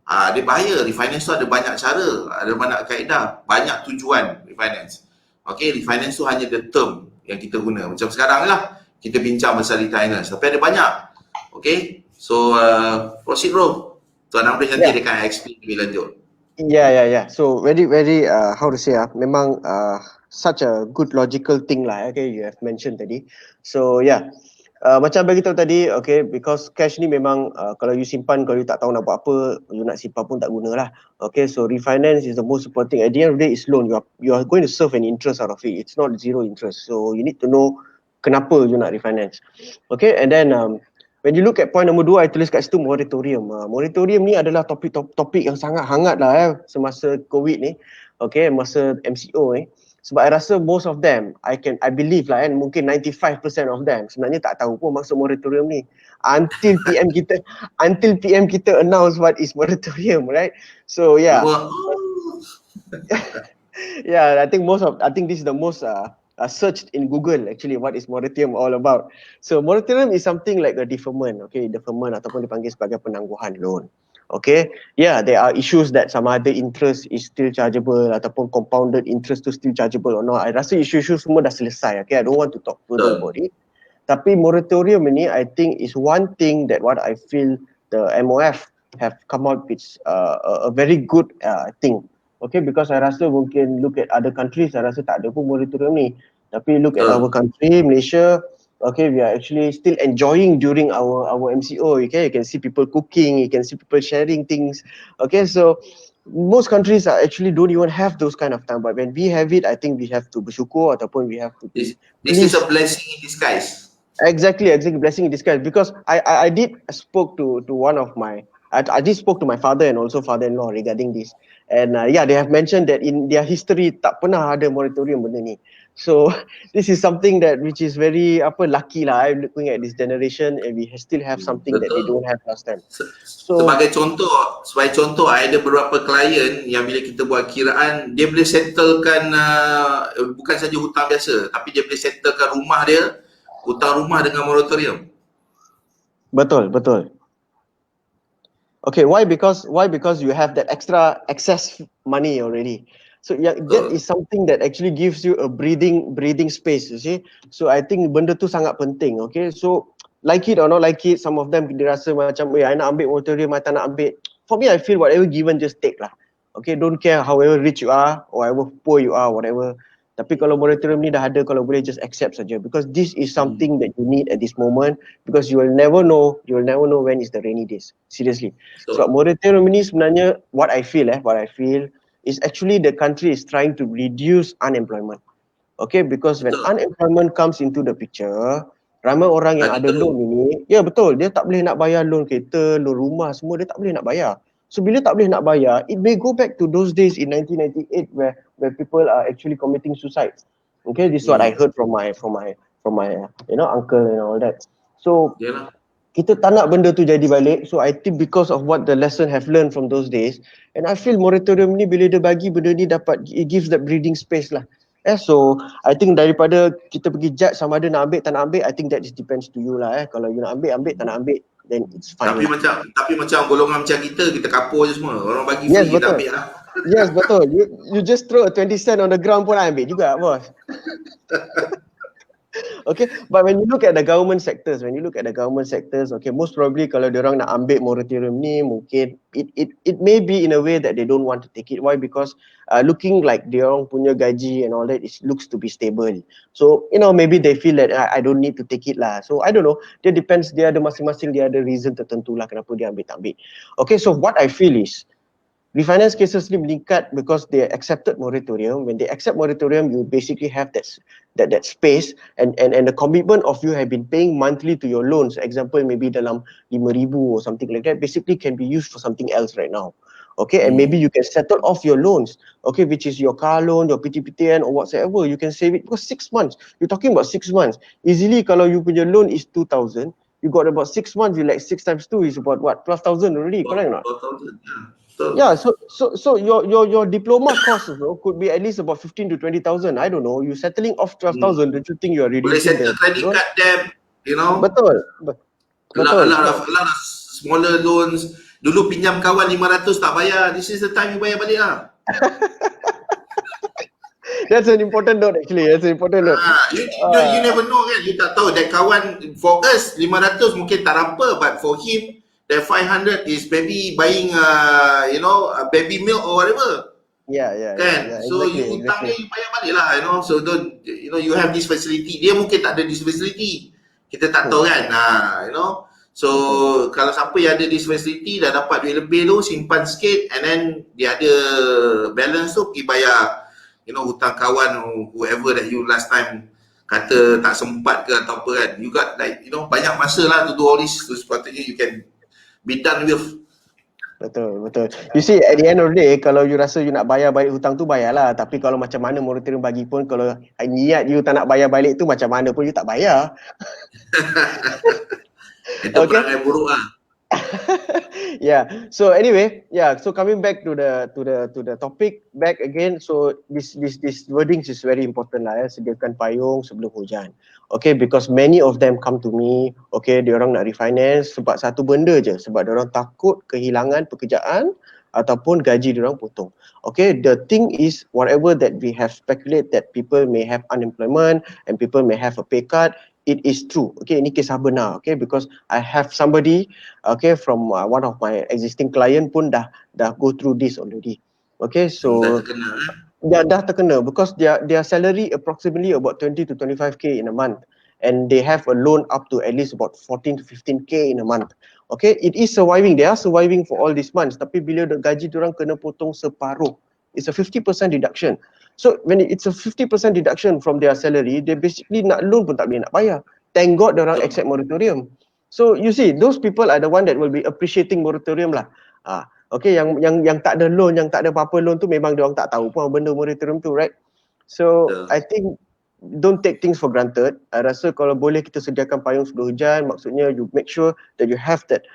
Dia bahaya, refinance tu ada banyak cara, ada banyak kaedah, banyak tujuan refinance. Okay, refinance tu hanya the term yang kita guna. Macam sekarang lah, kita bincang pasal refinance, tapi ada banyak. Okay, so proceed bro. Tuan Amrish nanti dia akan explain lebih lanjut. Yeah. So very how to say memang such a good logical thing lah. Okay, you have mentioned tadi. So yeah, macam bagi tahu tadi, okay, because cash ni memang kalau you simpan, kalau you tak tahu nak buat apa, you nak simpan pun tak guna lah. Okay, so refinance is the most important thing. At the end of the day, it's loan. You are going to serve an interest out of it. It's not zero interest. So you need to know kenapa you nak refinance. Okay, and then when you look at point nombor 2, I tulis kat situ moratorium. Moratorium ni adalah topik yang sangat hangat lah semasa COVID ni. Okay, masa MCO ni. Sebab I rasa most of them, I believe lah mungkin 95% of them sebenarnya tak tahu pun maksud moratorium ni. Until PM kita announce what is moratorium, right? So yeah. Yeah, I think this is the most searched in Google actually, what is moratorium all about. So moratorium is something like a deferment, okay, deferment ataupun dipanggil sebagai penangguhan loan. Okay, yeah, there are issues that some other interest is still chargeable ataupun compounded interest tu still chargeable or not. I rasa isu-isu semua dah selesai, okay, I don't want to talk further about it. Tapi moratorium ini I think is one thing that what I feel the MOF have come out with a very good thing. Okay, because I rasa mungkin look at other countries, I rasa tak ada pun moratorium ni. Tapi look at our country, Malaysia, okay, we are actually still enjoying during our MCO. Okay, you can see people cooking, you can see people sharing things. Okay, so most countries are actually don't even have those kind of time. But when we have it, I think we have to bersyukur ataupun we have to. This is a blessing in disguise. Exactly, blessing in disguise. Because I did spoke to one of my. I did spoke to my father and also father-in-law regarding this. And yeah, they have mentioned that in their history tak pernah ada moratorium benda ni. So this is something that which is very lucky lah. I'm looking at this generation and we still have something that they don't have last time. So sebagai contoh, ada beberapa klien yang bila kita buat kiraan, dia boleh settlekan bukan saja hutang biasa, tapi dia boleh settlekan rumah dia, hutang rumah dengan moratorium. Betul. Okay, why? Because you have that extra excess money already. So that is something that actually gives you a breathing space, you see. So I think benda tu sangat penting, okay. So like it or not like it, some of them dia rasa macam, I nak ambil moratorium, I tak nak ambil. For me, I feel whatever given, just take lah. Okay, don't care however rich you are or however poor you are, whatever. Tapi kalau moratorium ni dah ada, kalau boleh just accept saja, because this is something that you need at this moment, because you will never know when is the rainy days. Seriously. So moratorium ni sebenarnya what I feel is actually the country is trying to reduce unemployment. Okay, because when unemployment comes into the picture, ramai orang yang ada loan ini, ya betul, dia tak boleh nak bayar loan kereta, loan rumah semua, dia tak boleh nak bayar. So bila tak boleh nak bayar, it may go back to those days in 1998 where people are actually committing suicide. Okay, this is what I heard from my uncle and all that. So kita tak nak benda tu jadi balik. So I think because of what the lesson have learned from those days, and I feel moratorium ni bila dia bagi benda ni dapat, it gives that breathing space lah. So I think daripada kita pergi judge sama ada nak ambil tak nak ambil, I think that just depends to you lah. Kalau you nak ambil, tak nak ambil, then it's fine. Tapi macam golongan macam kita kapur je semua. Orang bagi Yes, free kita betul. ambil lah. Yes, betul. You just throw a 20 cent on the ground pun I ambil juga, bos. Okay, but when you look at the government sectors, okay, most probably kalau diorang nak ambil moratorium ni, mungkin it may be in a way that they don't want to take it. Why? Because looking like diorang punya gaji and all that, it looks to be stable. So, maybe they feel that I don't need to take it lah. So, I don't know. Dia depends, dia ada masing-masing, dia ada reason tertentu lah kenapa dia ambil. Okay, so what I feel is, refinance cases ni meningkat because they accepted moratorium. When they accept moratorium, you basically have that space and the commitment of you have been paying monthly to your loans. Example, maybe dalam 5,000 or something like that, basically can be used for something else right now. Okay, and maybe you can settle off your loans, okay, which is your car loan, your PTPTN or whatsoever. You can save it because 6 months. You're talking about 6 months. Easily, kalau you punya loan is 2,000, you got about 6 months, you like 6 times 2 is about what? 12,000 already, correct or not? 12,000, yeah. Yeah, so your diploma cost could be at least about 15 to 20,000. I don't know. You settling off 12,000. Don't you think you are Boleh reducing settle credit card debt, Betul. A lot of smaller loans. Dulu pinjam kawan 500 tak bayar. This is the time you bayar balik lah. That's an important note actually. That's an important note. You never know kan. You tak tahu that kawan, for us 500 mungkin tak apa, but for him that 500 is maybe buying a baby milk or whatever. Yeah. Kan? So Exactly, you hutangnya you bayar balik lah, So don't, you have this facility. Dia mungkin tak ada this facility. Kita tak tahu kan. So kalau siapa yang ada this facility dah dapat duit lebih tu, simpan sikit and then dia ada balance tu pergi bayar hutang kawan, whoever that you last time kata tak sempat ke atau apa kan. You got like banyak masa lah to do all this. So sepatutnya you can be done with. Betul. You see, at the end of the day, kalau you rasa you nak bayar balik hutang tu, bayarlah. Tapi kalau macam mana moratorium bagi pun, kalau niat you tak nak bayar balik tu, macam mana pun you tak bayar. Itu perangai buruk lah. Yeah. So anyway, so coming back to the topic back again. So this wordings is very important lah. Sediakan payung sebelum hujan. Okay, because many of them come to me, okay, diorang nak refinance sebab satu benda je, sebab diorang takut kehilangan pekerjaan ataupun gaji diorang potong. Okay, the thing is, whatever that we have speculate that people may have unemployment and people may have a pay cut, it is true. Okay, ini kisah benar. Okay, because I have somebody, okay, from one of my existing client pun dah go through this already. Okay, so dah terkena because their salary approximately about 20 to 25k in a month, and they have a loan up to at least about 14 to 15k in a month. Okay, it is surviving. They are surviving for all these months. Tapi bila gaji diorang kena potong separuh, it's a 50% deduction. So when it's a 50% deduction from their salary, they basically nak loan pun tak boleh nak bayar. Thank God diorang accept moratorium. So you see, those people are the one that will be appreciating moratorium lah. Okay, yang tak ada loan, yang tak ada apa-apa loan tu, memang diorang tak tahu pun benda moratorium tu, right? So I think don't take things for granted. I rasa kalau boleh kita sediakan payung sebelum hujan, maksudnya you make sure that you have that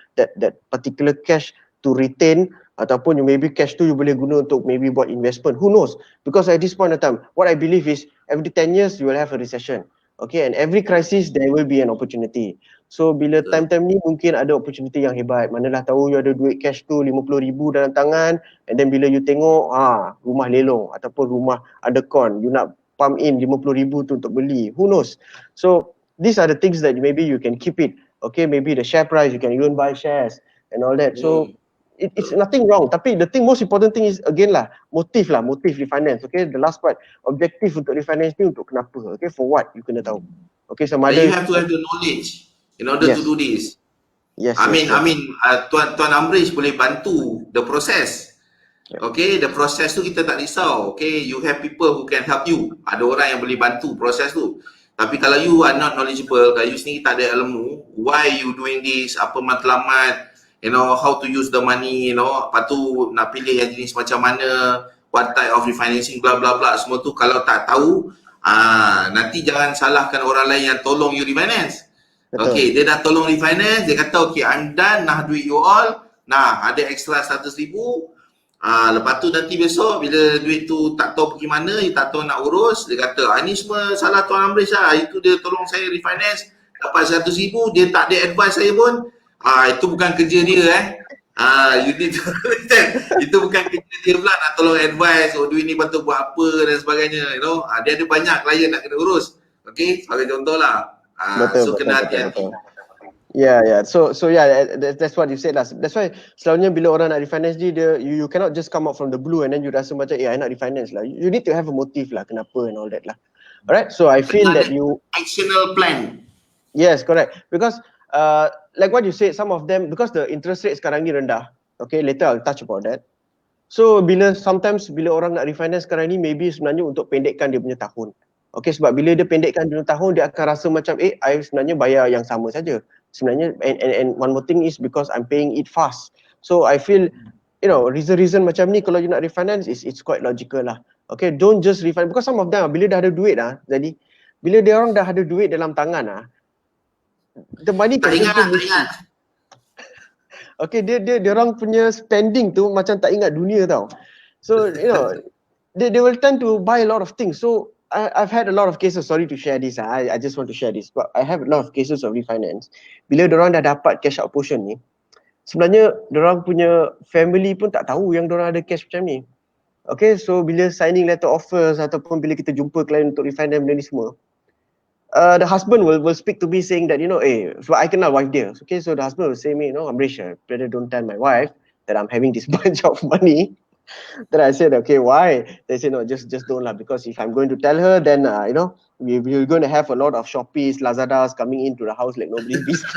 particular cash to retain, ataupun you maybe cash tu you boleh guna untuk maybe buat investment. Who knows? Because at this point of time, what I believe is every 10 years you will have a recession. Okay, and every crisis there will be an opportunity. So bila time-time ni mungkin ada opportunity yang hebat. Manalah tahu you ada duit cash tu 50,000 dalam tangan, and then bila you tengok rumah lelong ataupun rumah adakan, you nak pump in 50,000 tu untuk beli. Who knows? So these are the things that maybe you can keep it. Okay, maybe the share price you can even buy shares and all that. So it's nothing wrong. Tapi the most important thing is again lah, motif refinance. Okay, the last part, objektif untuk refinance ni untuk kenapa? Okay, for what? You kena tahu. Okay, sama ada you have to have the knowledge in order to do this. Yes. I mean, Tuan Amrish boleh bantu the process. Okay, the process tu kita tak risau. Okay, you have people who can help you. Ada orang yang boleh bantu proses tu. Tapi kalau you are not knowledgeable, kalau you sendiri tak ada ilmu, why you doing this, apa matlamat, how to use the money, lepas tu nak pilih yang jenis macam mana, what type of refinancing, bla bla bla, semua tu kalau tak tahu, nanti jangan salahkan orang lain yang tolong you refinance. Betul. Okay, dia dah tolong refinance, dia kata okay, I'm done, nah duit you all, nah ada extra 100,000, lepas tu nanti besok bila duit tu tak tahu pergi mana, dia tak tahu nak urus, dia kata ini semua salah Tuan Amrish lah, itu dia tolong saya refinance, dapat 100,000, dia tak ada advice saya pun, Itu bukan kerja dia you need to understand. Itu bukan kerja dia pula nak tolong advice, duit ni patut buat apa dan sebagainya, dia ada banyak klien nak kena urus. Okay, sebagai contoh lah. So kena hati-hati. Yeah. So yeah, that's what you said lah. That's why selalunya bila orang nak refinance ni, you cannot just come out from the blue and then you rasa macam I nak refinance lah. You need to have a motive lah, kenapa and all that lah. Alright, so I feel that you actionable plan. Yes, correct. Because like what you said, some of them, because the interest rate sekarang ni rendah. Okay, later I'll touch about that. So sometimes bila orang nak refinance sekarang ni, maybe sebenarnya untuk pendekkan dia punya tahun. Okay, sebab bila dia pendekkan dia punya tahun, dia akan rasa macam I sebenarnya bayar yang sama saja. Sebenarnya and one more thing is because I'm paying it fast. So I feel reason macam ni kalau you nak refinance it's quite logical lah. Okay, don't just refinance because some of them bila dah ada duit jadi bila dia orang dah ada duit dalam tangan the money tak ingat. Okay, dia orang punya spending tu macam tak ingat dunia tau. So they will tend to buy a lot of things. So I've had a lot of cases, sorry to share this, I just want to share this, but I have a lot of cases of refinance. Bila diorang dah dapat cash out portion ni, sebenarnya diorang punya family pun tak tahu yang diorang ada cash macam ni. Okay, so bila signing letter offers ataupun bila kita jumpa klien untuk refinance benda ni semua, the husband will speak to me saying that, so I kenal wife dia. Okay, so the husband will say me, Amrish, better don't tell my wife that I'm having this bunch of money. Then I said, okay, why? They said, no, just don't lah, because if I'm going to tell her, then we're going to have a lot of Shopees, Lazadas coming into the house like nobody's business.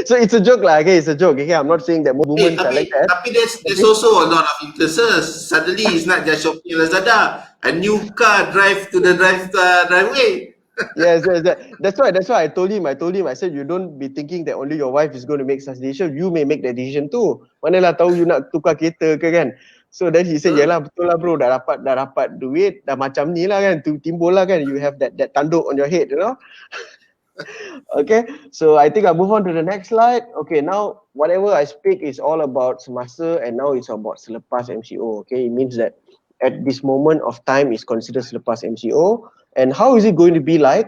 So it's a joke lah, okay, it's a joke. Okay, I'm not saying that most women are like that. Tapi there's also a lot of interests. Suddenly it's not just Shopee and Lazada. A new car drive to the driveway. Yes. That's why I told him, I said, you don't be thinking that only your wife is going to make such decision. You may make that decision too. Manalah tahu you nak tukar kereta ke kan. So then he said, yalah betul lah bro, dah dapat duit, dah macam ni lah kan, timbul lah kan, you have that tanduk on your head, Okay, so I think I'll move on to the next slide. Okay, now whatever I speak is all about semasa and now it's about selepas MCO. Okay, it means that at this moment of time is considered selepas MCO. And how is it going to be like?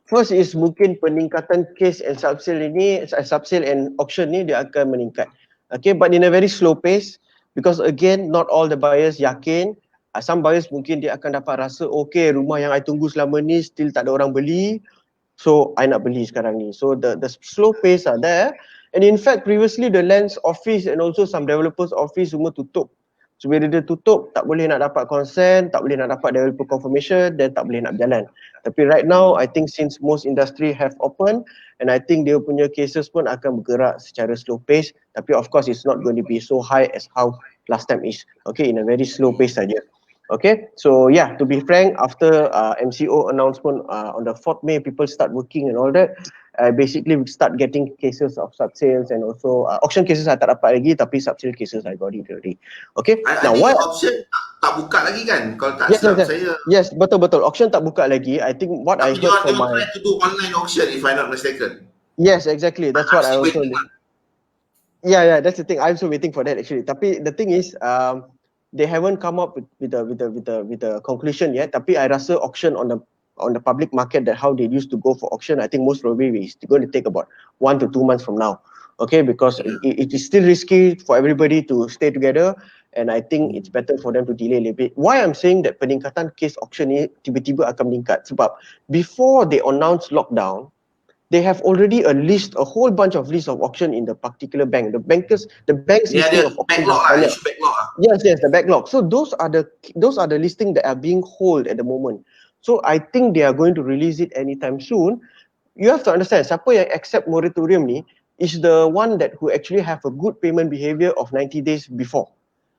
First is mungkin peningkatan case and subsale and auction ni dia akan meningkat. Okay, but in a very slow pace because again not all the buyers yakin. Some buyers mungkin dia akan dapat rasa okay, rumah yang I tunggu selama ni still tak ada orang beli. So I nak beli sekarang ni. So the slow pace are there. And in fact previously the lands office and also some developers office semua tutup. So bila dia tutup, tak boleh nak dapat consent, tak boleh nak dapat developer confirmation dan tak boleh nak berjalan. Tapi right now, I think since most industry have open and I think dia punya cases pun akan bergerak secara slow pace. Tapi of course, it's not going to be so high as how last time is. Okay, in a very slow pace saja. Okay, so yeah, to be frank, after MCO announcement on the 4th May, people start working and all that. Basically, we start getting cases of sub-sales and also auction cases I tak dapat lagi, tapi sub-sale cases I got it already. Okay, now why auction tak buka lagi kan? Kalau tak silap saya. Yes, betul. Auction tak buka lagi. I think what I heard from my... try to do online auction if I'm not mistaken. Yes, exactly. That's what I also... Yeah, that's the thing. I'm also waiting for that actually. Tapi the thing is, they haven't come up with a conclusion yet. Tapi I rasa auction on the public market, that how they used to go for auction, I think most probably is going to take about 1 to 2 months from now. Okay, because it is still risky for everybody to stay together, and I think it's better for them to delay a little bit. Why I'm saying that peningkatan case auction ni tiba-tiba akan meningkat? Sebab before they announce lockdown, they have already a whole bunch of list of auction in the particular bank. The bank's listing of auction. Backlog. Yes, the backlog. So those are the listing that are being hold at the moment. So I think they are going to release it anytime soon. You have to understand, siapa yang accept moratorium ni is the one who actually have a good payment behavior of 90 days before.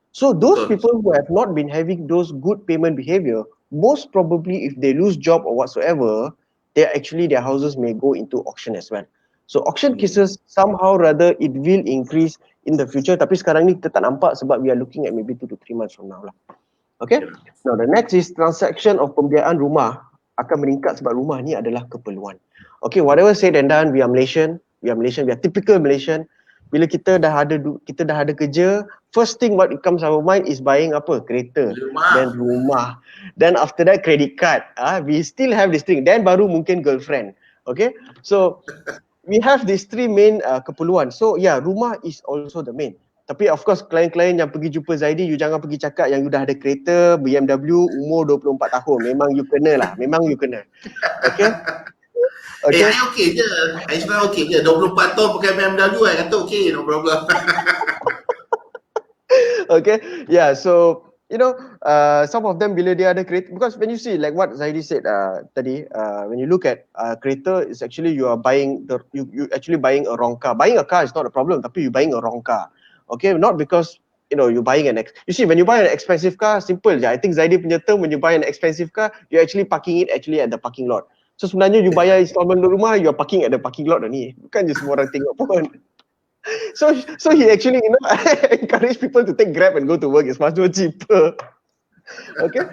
So those people who have not been having those good payment behavior, most probably if they lose job or whatsoever, their houses may go into auction as well. So auction cases somehow rather it will increase in the future, tapi sekarang ni kita tak nampak sebab we are looking at maybe 2 to 3 months from now lah. Okay, now the next is transaction of pembiayaan rumah akan meningkat sebab rumah ni adalah keperluan. Okay, whatever said and done, we are Malaysian, we are typical Malaysian. Bila kita dah ada kerja, first thing what comes our mind is buying apa? Kereta, then rumah, then after that credit card. We still have this thing, then baru mungkin girlfriend. Okay, so we have these three main keperluan. So yeah, rumah is also the main. Tapi of course klien-klien yang pergi jumpa Zaidi, you jangan pergi cakap yang you dah ada kereta BMW umur 24 tahun. Memang you kena lah, memang you kena. Okay? Okay? I okey je. I sebenarnya okey je. 24 tahun pakai BMW, I kata okey, no problem. Okay, yeah, so you know, some of them bila dia ada kereta, because when you see like what Zaidi said tadi, when you look at kereta, is actually you are buying you actually buying a wrong car. Buying a car is not a problem, tapi you buying a wrong car. Okay, not because you know you buying you see when you buy an expensive car, simple je. I think Zaidi punya term, when you buy an expensive car, you actually parking it actually at the parking lot. So sebenarnya you bayar installment rumah, you are parking at the parking lot ni. Bukan je semua orang tengok pun. So he actually, you know, encourage people to take Grab and go to work. It's much more cheaper. Okay.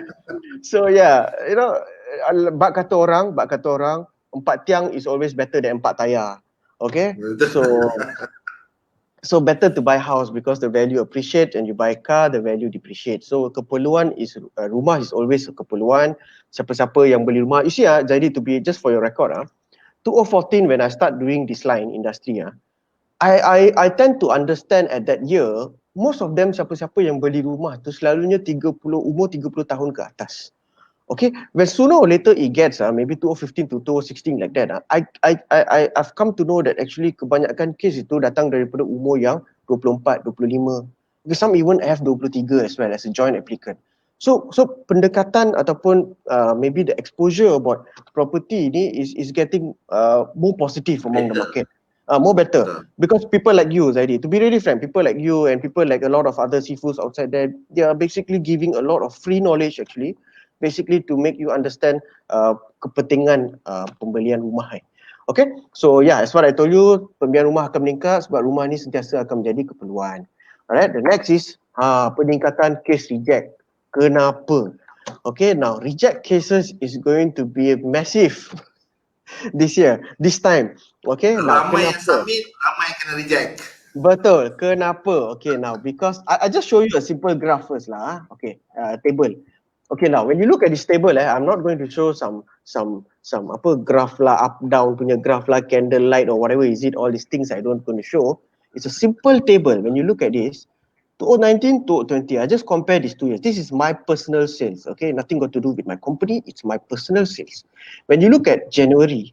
So yeah, you know, bak kata orang, 4 tiang is always better than 4 tayar. Okay. So better to buy house because the value appreciate, and you buy car, the value depreciate. So keperluan is rumah is always a keperluan. Siapa-siapa yang beli rumah, you see Zaidi, to be just for your record 2014 when I start doing this line industry I tend to understand at that year, most of them siapa-siapa yang beli rumah tu selalunya umur 30 tahun ke atas. Okay, when sooner or later it gets maybe 2015 to 2016 like that I've come to know that actually kebanyakan kes itu datang daripada umur yang 24, 25. Okay, some even have 23 as well as a joint applicant. So pendekatan ataupun maybe the exposure about property ni is getting more positive among the market. More better. Because people like you, Zaidi, to be really frank, people like you and people like a lot of other seafoods outside there, they are basically giving a lot of free knowledge actually, basically to make you understand kepentingan pembelian rumah. Okay, so yeah, as what I told you, pembelian rumah akan meningkat sebab rumah ni sentiasa akan menjadi keperluan. Alright, the next is peningkatan case reject. Kenapa? Okay, now reject cases is going to be massive this year, this time. Okay, now Ramai yang kenapa? submit, ramai yang kena reject. Betul, kenapa? Okay, now because I just show you a simple graph first lah. Okay, table. Okay, now when you look at this table I'm not going to show some graph lah, up down punya graph lah, candle light or whatever is it, all these things I don't going to show. It's a simple table. When you look at this, 2019 to 2020, I just compare these 2 years. This is my personal sales, okay? Nothing got to do with my company, it's my personal sales. When you look at January,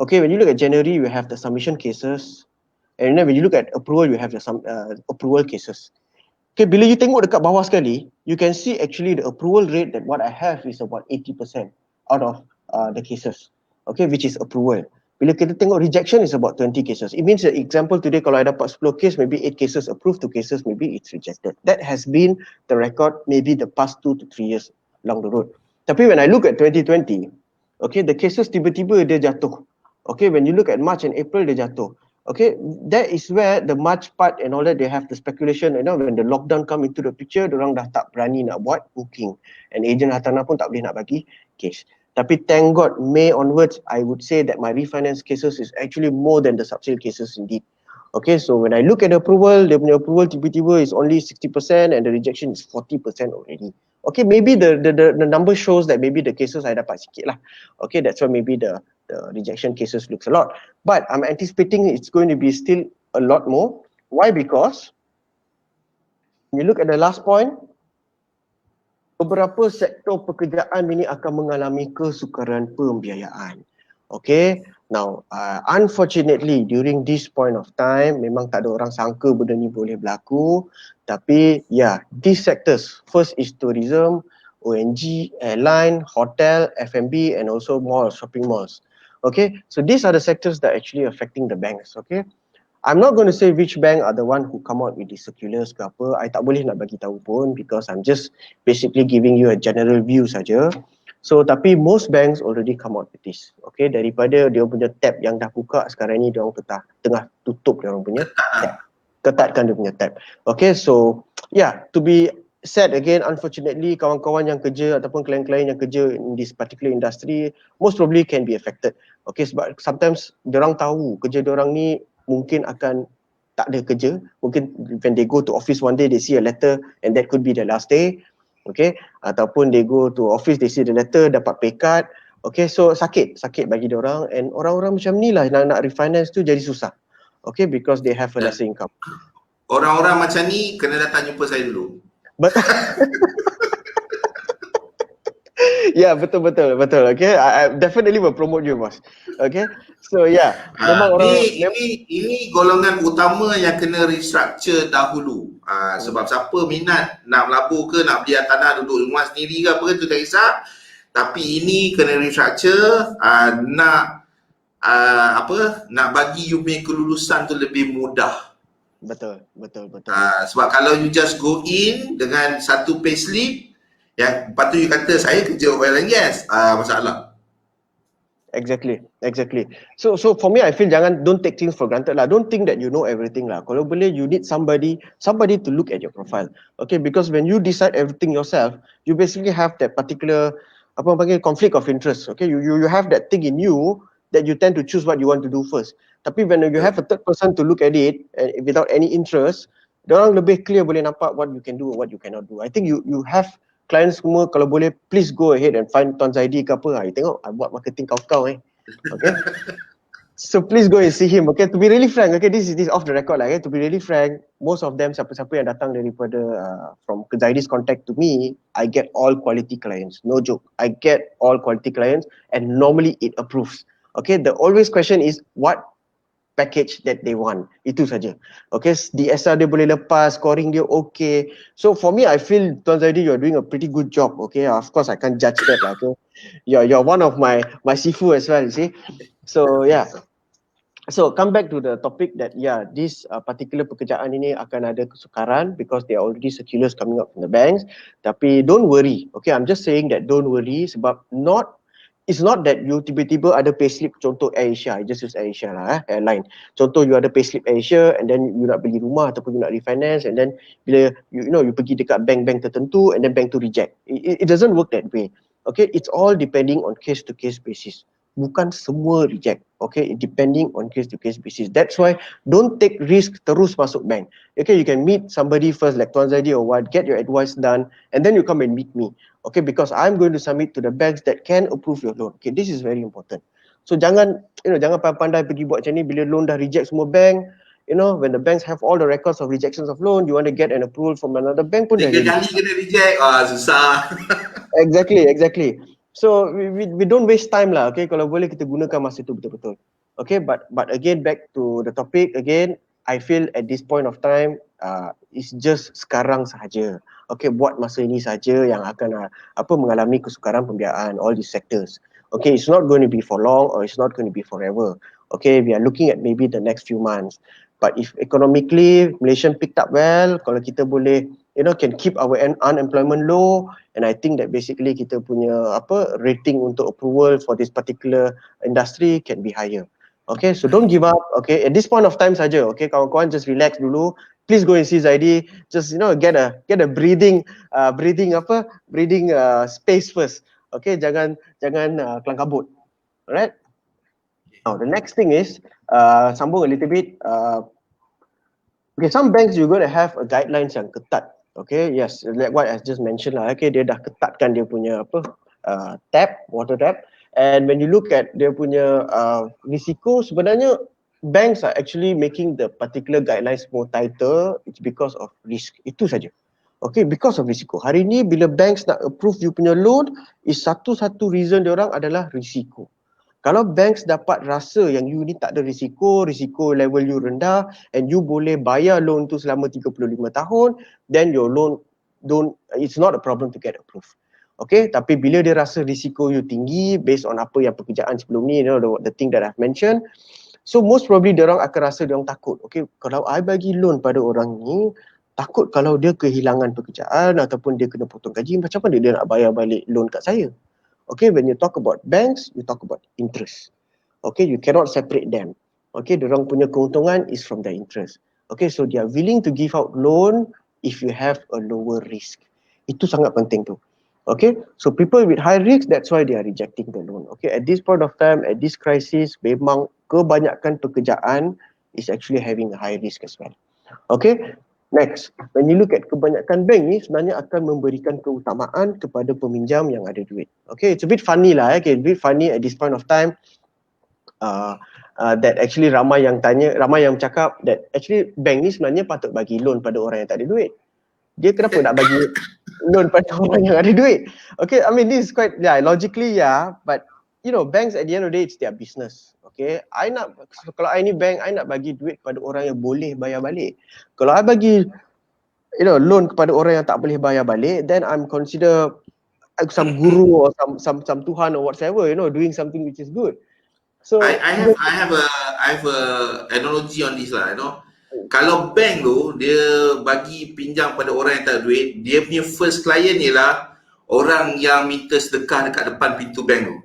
okay, when you look at January, you have the submission cases. And then when you look at approval, you have the approval cases. Okay, bila you tengok dekat bawah sekali, you can see actually the approval rate that what I have is about 80% out of the cases, okay, which is approval. Bila kita tengok rejection is about 20 cases. It means that example today kalau I dapat 10 case, maybe 8 cases approved, 2 cases maybe it's rejected. That has been the record maybe the past 2 to 3 years along the road. Tapi when I look at 2020, okay, the cases tiba-tiba dia jatuh. Okay, when you look at March and April dia jatuh. Okay, that is where the March part and all that, they have the speculation, you know, when the lockdown come into the picture, diorang dah tak berani nak buat booking. And agent hartanah pun tak boleh nak bagi case. Tapi thank God, May onwards, I would say that my refinance cases is actually more than the subsale cases indeed. Okay, so when I look at the approval, dia punya approval tiba-tiba is only 60% and the rejection is 40% already. Okay, maybe the number shows that maybe the cases I dapat sikit lah. Okay, that's why maybe the rejection cases looks a lot. But I'm anticipating it's going to be still a lot more. Why? Because when you look at the last point, beberapa sektor pekerjaan ini akan mengalami kesukaran pembiayaan. Okay, now unfortunately during this point of time, memang tak ada orang sangka benda ni boleh berlaku. Tapi yeah, these sectors, first is tourism, ONG, airline, hotel, F&B and also malls, shopping malls. Okay, so these are the sectors that are actually affecting the banks. Okay, I'm not going to say which bank are the one who come out with the circulars ke apa. I tak boleh nak bagi tahu pun because I'm just basically giving you a general view saja. So tapi most banks already come out with this. Okay, daripada dia punya tab yang dah buka sekarang ni, dia orang tengah tutup dia orang punya tab. Ketatkan dia punya tab. Okay, so yeah, to be said again, unfortunately kawan-kawan yang kerja ataupun klien-klien yang kerja in this particular industry most probably can be affected. Okay, sebab sometimes diorang tahu kerja diorang ni mungkin akan tak ada kerja. Mungkin when they go to office one day, they see a letter and that could be the last day. Okay, ataupun they go to office, they see the letter, dapat pay cut. Okay, so sakit bagi diorang, and orang-orang macam ni lah nak refinance tu jadi susah. Okay, because they have a lesser income. Orang-orang macam ni kena datang jumpa saya dulu. But yeah, betul. Okay, I definitely will promote you, Mas. Okay, so yeah, memang Ini golongan utama yang kena restructure dahulu. Sebab siapa minat nak melabur ke, nak beli tanah duduk rumah sendiri ke apa ke, tu tak kisah. Tapi ini kena restructure, nak bagi you punya kelulusan tu lebih mudah. Betul. Sebab kalau you just go in dengan satu payslip, yang lepas tu you kata saya kerja oil and gas, masalah. Exactly. So for me, I feel don't take things for granted lah. Don't think that you know everything lah. Kalau boleh, you need somebody to look at your profile. Okay, because when you decide everything yourself, you basically have that particular conflict of interest. Okay, you have that thing in you that you tend to choose what you want to do first. Tapi when you have a third person to look at it without any interest, diorang lebih clear boleh nampak what you can do or what you cannot do. I think you have clients semua, kalau boleh please go ahead and find Tuan Zaidi ke apa. You tengok I buat marketing kau okay. So please go and see him. Okay, to be really frank, okay, this is off the record lah. Okay, to be really frank, most of them siapa-siapa yang datang daripada from Zaidi's contact to me, I get all quality clients. No joke, I get all quality clients, and normally it approves. Okay, the always question is what package that they want. Itu saja. Okay, DSR dia boleh lepas, scoring dia okay. So for me, I feel Tuan Zaidi, you're doing a pretty good job. Okay, of course I can't judge that lah. Okay, you're one of my sifu as well. You see, so yeah. So come back to the topic that this particular pekerjaan ini akan ada kesukaran because there are already circulars coming up from the banks. Tapi don't worry. Okay, I'm just saying that don't worry sebab it's not that you tiba-tiba ada payslip, contoh AirAsia, I just use AirAsia lah, airline. Contoh you ada payslip AirAsia and then you nak beli rumah ataupun you nak refinance, and then bila you pergi dekat bank tertentu and then bank tu reject. It doesn't work that way. Okay, it's all depending on case to case basis. Bukan semua reject. Okay, depending on case to case basis. That's why don't take risk terus masuk bank. Okay, you can meet somebody first like Tuan Zaidi or what, get your advice done, and then you come and meet me. Okay, because I'm going to submit to the banks that can approve your loan. Okay, this is very important. So jangan pandai-pandai pergi buat macam ni bila loan dah reject semua bank. When the banks have all the records of rejections of loan, you want to get an approval from another bank pun dah 3 kali kena reject, susah. Exactly. So we don't waste time lah. Okay, kalau boleh kita gunakan masa tu betul-betul. Okay, but again back to the topic again, I feel at this point of time it's just sekarang sahaja. Okay, buat masa ini saja yang akan mengalami kesukaran pembiayaan all these sectors. Okay, it's not going to be for long or it's not going to be forever. Okay, we are looking at maybe the next few months. But if economically Malaysia picked up well, kalau kita boleh can keep our unemployment low, and I think that basically kita punya rating untuk approval for this particular industry can be higher. Okay, so don't give up. Okay, at this point of time saja. Okay, kawan-kawan just relax dulu. Please go and see Zaidi. Just get a breathing space first. Okay, jangan kelang kabut. Alright. Now the next thing is sambung a little bit. Okay, some banks you're going to have a guidelines yang ketat. Okay, yes, like what I just mentioned lah. Okay, dia dah ketatkan dia punya water tap. And when you look at dia punya risiko, sebenarnya banks are actually making the particular guidelines more tighter. It's because of risk. Itu saja. Okay, because of risiko. Hari ni bila banks nak approve you punya loan, is satu-satu reason dia orang adalah risiko. Kalau banks dapat rasa yang you ni tak ada risiko level you rendah, and you boleh bayar loan tu selama 35 tahun, then your loan it's not a problem to get approved. Okay, tapi bila dia rasa risiko you tinggi based on apa yang pekerjaan sebelum ni, the thing that I've mentioned, so most probably diorang akan rasa diorang takut. Okay, kalau I bagi loan pada orang ni, takut kalau dia kehilangan pekerjaan ataupun dia kena potong gaji, macam mana dia nak bayar balik loan kat saya? Okay, when you talk about banks, you talk about interest. Okay, you cannot separate them. Okay, diorang punya keuntungan is from the interest. Okay, so they are willing to give out loan if you have a lower risk. Itu sangat penting tu. Okay, so people with high risk, that's why they are rejecting the loan. Okay, at this point of time, at this crisis, memang kebanyakan pekerjaan is actually having a high risk as well. Okay, Next, when you look at kebanyakan bank ni sebenarnya akan memberikan keutamaan kepada peminjam yang ada duit. Okay, it's a bit funny lah. Okay, a bit funny at this point of time. That actually ramai yang cakap that actually bank ni sebenarnya patut bagi loan pada orang yang tak ada duit. Dia kenapa nak bagi loan pada orang yang ada duit? Okay, I mean this is quite logically but you know, banks at the end of the day it's their business. Okay, kalau I ni bank, I nak bagi duit kepada orang yang boleh bayar balik. Kalau I bagi loan kepada orang yang tak boleh bayar balik, then I'm consider some guru or some Tuhan or whatsoever, doing something which is good. So I have a analogy on this lah, Kalau bank tu dia bagi pinjam pada orang yang tak ada duit, dia punya first client ialah orang yang minta sedekah dekat depan pintu bank tu.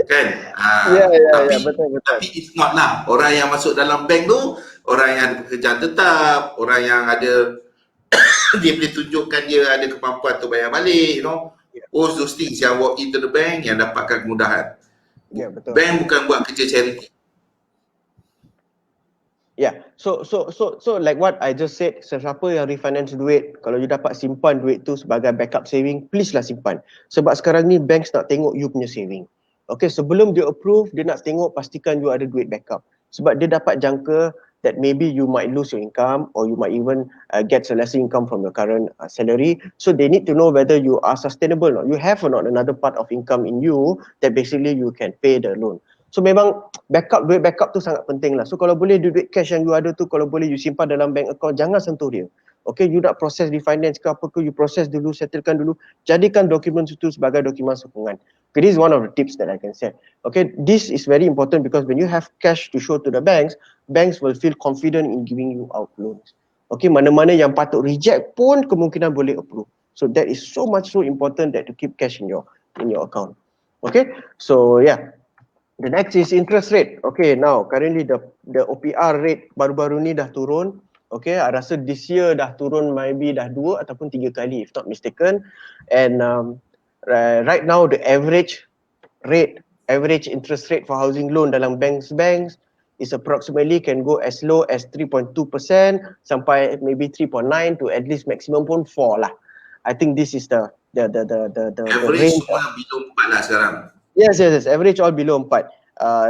Kan? Betul. Tapi it's not lah. Orang yang masuk dalam bank tu, orang yang ada pekerjaan tetap, orang yang ada dia boleh tunjukkan dia ada kemampuan untuk bayar balik, all those things yang walk into the bank yang dapatkan kemudahan. Betul. Bank bukan buat kerja charity. So like what I just said, sesiapa yang refinance duit, kalau you dapat simpan duit tu sebagai backup saving, please lah simpan. Sebab sekarang ni banks nak tengok you punya saving. Okay, sebelum dia approve, dia nak tengok pastikan you ada duit backup. Sebab dia dapat jangka that maybe you might lose your income or you might even get a lesser income from your current salary. So they need to know whether you are sustainable or not. You have or not another part of income in you that basically you can pay the loan. So memang duit backup tu sangat penting lah. So kalau boleh duit cash yang you ada tu, kalau boleh you simpan dalam bank account, jangan sentuh dia. Okay, you nak proses refinance ke apa ke, you proses dulu, settlekan dulu, jadikan dokumen itu sebagai dokumen sokongan. Okay, this is one of the tips that I can say. Okay, this is very important because when you have cash to show to the banks will feel confident in giving you out loans. Okay, mana-mana yang patut reject pun kemungkinan boleh approve. So that is so important that to keep cash in your account. Okay, so the next is interest rate. Okay, now currently the OPR rate baru-baru ni dah turun. Okay, I rasa this year dah turun maybe dah 2 ataupun 3 kali if not mistaken. And right now the average interest rate for housing loan dalam banks is approximately can go as low as 3.2% sampai maybe 3.9 to at least maximum pun 4 lah. I think this is the average semua below 4 lah sekarang. Yes, average all below 4.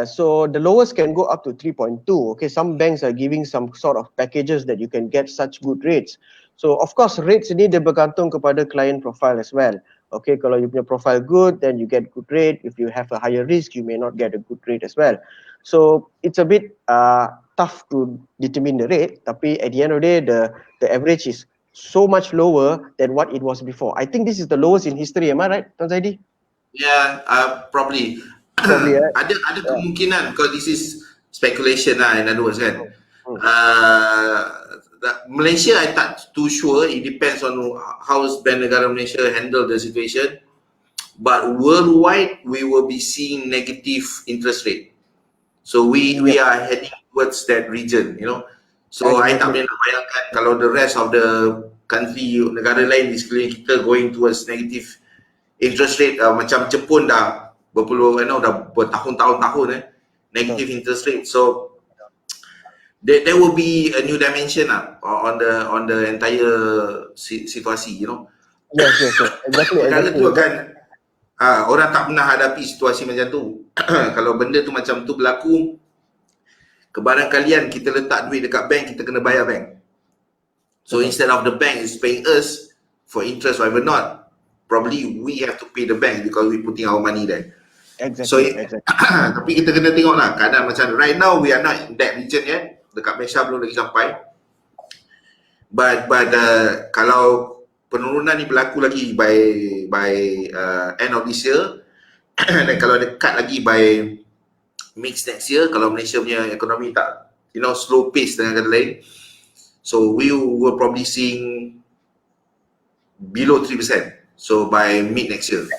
So the lowest can go up to 3.2. Okay, some banks are giving some sort of packages that you can get such good rates. So of course rates ni dia bergantung kepada client profile as well. Okay, kalau you punya profile good, then you get good rate. If you have a higher risk, you may not get a good rate as well. So it's a bit tough to determine the rate. Tapi at the end of the day, the average is so much lower than what it was before. I think this is the lowest in history. Am I right, Tuan Zaidi? Yeah, probably. Ada kemungkinan because this is speculation lah, in other words kan. Malaysia I tak too sure, it depends on how Bank Negara Malaysia handle the situation, but worldwide we will be seeing negative interest rate, so we are heading towards that region, so I tak boleh nak bayangkan kalau the rest of the country, negara lain di sekeliling kita going towards negative interest rate, macam Jepun dah dah bertahun-tahun negative interest rate. So there will be a new dimension on the entire situasi, Yes, exactly. Tu kan orang tak pernah hadapi situasi macam tu. Kalau benda tu macam tu berlaku, kebarangkalian kita letak duit dekat bank, kita kena bayar bank. So instead of the bank is paying us for interest or whatever not, probably we have to pay the bank because we putting our money there. Exactly. Tapi kita kena tengok lah keadaan macam right now we are not in that region yet. Dekat Malaysia belum lagi sampai. But kalau penurunan ni berlaku lagi by end of this year dan kalau dekat lagi by mix next year, kalau Malaysia punya ekonomi tak slow pace dengan kata lain, so we will probably seeing below 3%. So by mid next year.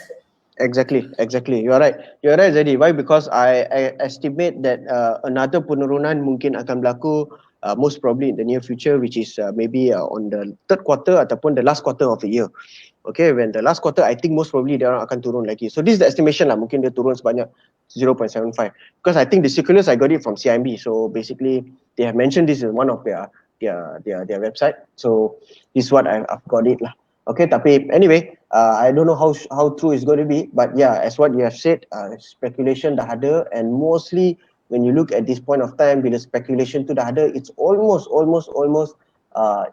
Exactly. You're right, Zaidi. Why? Because I estimate that another penurunan mungkin akan berlaku most probably in the near future, which is maybe on the third quarter ataupun the last quarter of the year. Okay, when the last quarter, I think most probably dia orang akan turun lagi. So this is the estimation lah, mungkin dia turun sebanyak 0.75, because I think the circulars I got it from CIMB. So basically they have mentioned this is one of their website. So this is what I've got it lah. Okay, tapi anyway, I don't know how true it's going to be, but yeah, as what you have said, speculation dah ada, and mostly when you look at this point of time, bila speculation tu dah ada, it's almost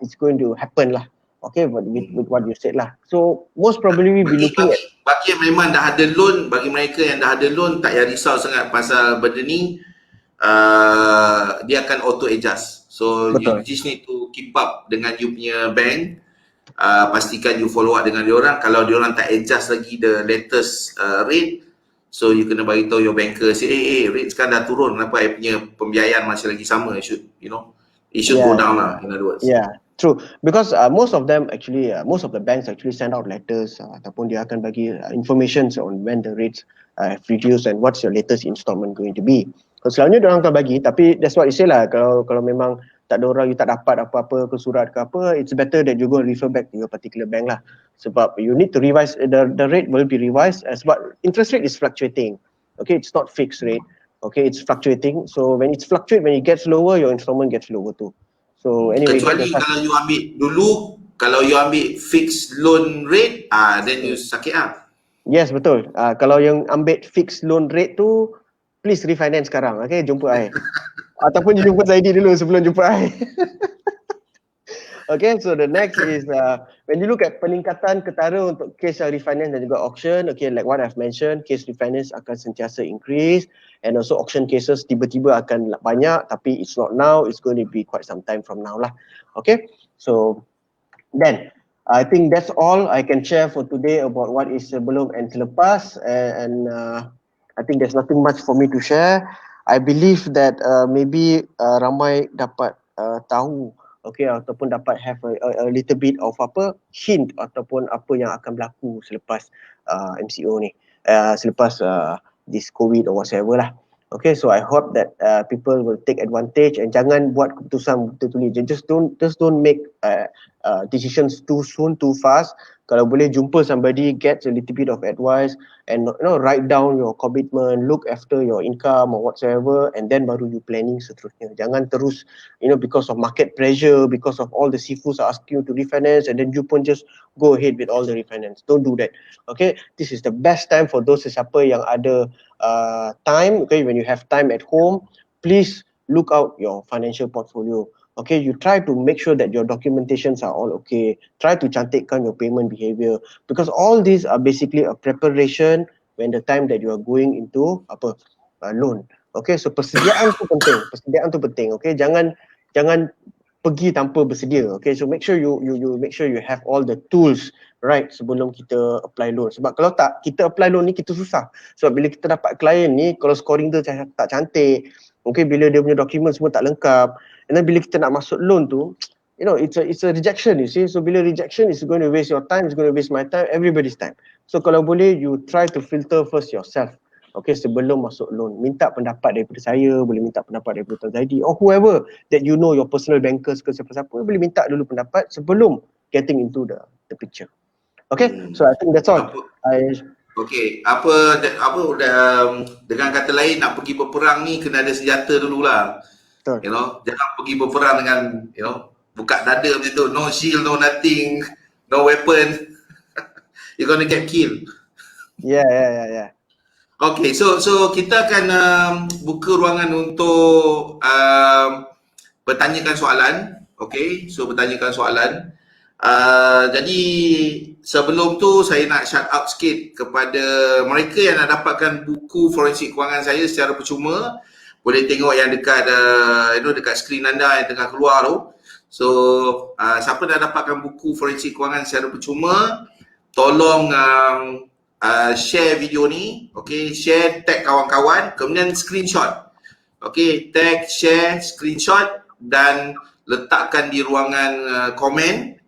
it's going to happen lah. Okay, with what you said lah. So most probably we be looking at bagi yang memang dah ada loan, bagi mereka yang dah ada loan, tak payah risau sangat pasal benda ni. Dia akan auto adjust. So Betul. you just need to keep up dengan you punya bank. Pastikan you follow up dengan diorang. Kalau diorang tak adjust lagi the latest rate, so you kena bagi tahu your banker, say rate sekarang dah turun, kenapa I punya pembiayaan masih lagi sama? It should go down lah, in other words. Yeah, true. Because most of them actually, most of the banks actually send out letters ataupun dia akan bagi information on when the rates have reduced and what's your latest installment going to be. So, selalunya diorang akan bagi, tapi that's what you say lah, kalau memang tak ada orang, you tak dapat apa-apa ke surat ke apa, it's better that you go refer back to your particular bank lah. Sebab you need to revise, the rate will be revised, sebab interest rate is fluctuating. Okay, it's not fixed rate. Okay, it's fluctuating. So when it's fluctuate, when it gets lower, your installment gets lower too. So anyway, kecuali kalau you ambil dulu, kalau you ambil fixed loan rate, then you sakit lah. Yes, betul. Kalau yang ambil fixed loan rate tu, please refinance sekarang. Okay, jumpa I. Ataupun you jumpa Zaidi dulu sebelum jumpa I. Okay, so the next is when you look at peningkatan ketara untuk case refinance dan juga auction, okay, like what I've mentioned, case refinance akan sentiasa increase, and also auction cases tiba-tiba akan banyak, tapi it's not now, it's going to be quite some time from now lah. Okay, so then I think that's all I can share for today about what is sebelum and selepas, and I think there's nothing much for me to share. I believe that maybe ramai dapat tahu, okay, ataupun dapat have a little bit of hint ataupun apa yang akan berlaku selepas MCO ni, selepas this COVID or whatever lah. Okay, so I hope that people will take advantage and jangan buat keputusan betul-betul ni. Just don't make decisions too soon, too fast. Kalau boleh jumpa somebody, get a little bit of advice, and write down your commitment, look after your income or whatsoever, and then baru you planning seterusnya. Jangan terus, because of market pressure, because of all the seafoods are asking you to refinance, and then you pun just go ahead with all the refinance. Don't do that. Okay, this is the best time for those siapa yang ada time. Okay, when you have time at home, please look out your financial portfolio. Okay, you try to make sure that your documentations are all okay. Try to cantikkan your payment behavior, because all these are basically a preparation when the time that you are going into loan. Okay, so persediaan tu penting. Okay, jangan pergi tanpa bersedia. Okay, so make sure you make sure you have all the tools right sebelum kita apply loan. Sebab kalau tak, kita apply loan ni kita susah. Sebab bila kita dapat klien ni, kalau scoring tu tak cantik, okay, bila dia punya dokumen semua tak lengkap, and then bila kita nak masuk loan tu, it's a rejection, you see. So bila rejection, is going to waste your time, it's going to waste my time, everybody's time. So kalau boleh, you try to filter first yourself. Okay, sebelum masuk loan, minta pendapat daripada saya, boleh minta pendapat daripada Tuan Zaidi or whoever that you know, your personal bankers ke siapa-siapa, boleh minta dulu pendapat sebelum getting into the picture. Okay, so I think that's all. Okay, dengan kata lain, nak pergi berperang ni kena ada senjata dululah. Betul. Jangan pergi berperang dengan buka dada macam tu, no shield, no nothing, no weapon. You're gonna get killed. Yeah. Okay, so kita akan buka ruangan untuk bertanyakan soalan. Okay, so bertanyakan soalan. Jadi sebelum tu saya nak shout out sikit kepada mereka yang nak dapatkan buku forensik kewangan saya secara percuma. Boleh tengok yang dekat dekat skrin anda yang tengah keluar tu. So siapa nak dapatkan buku forensik kewangan secara percuma, tolong share video ni, okay, share, tag kawan-kawan, kemudian screenshot. Okay, tag, share, screenshot dan letakkan di ruangan komen.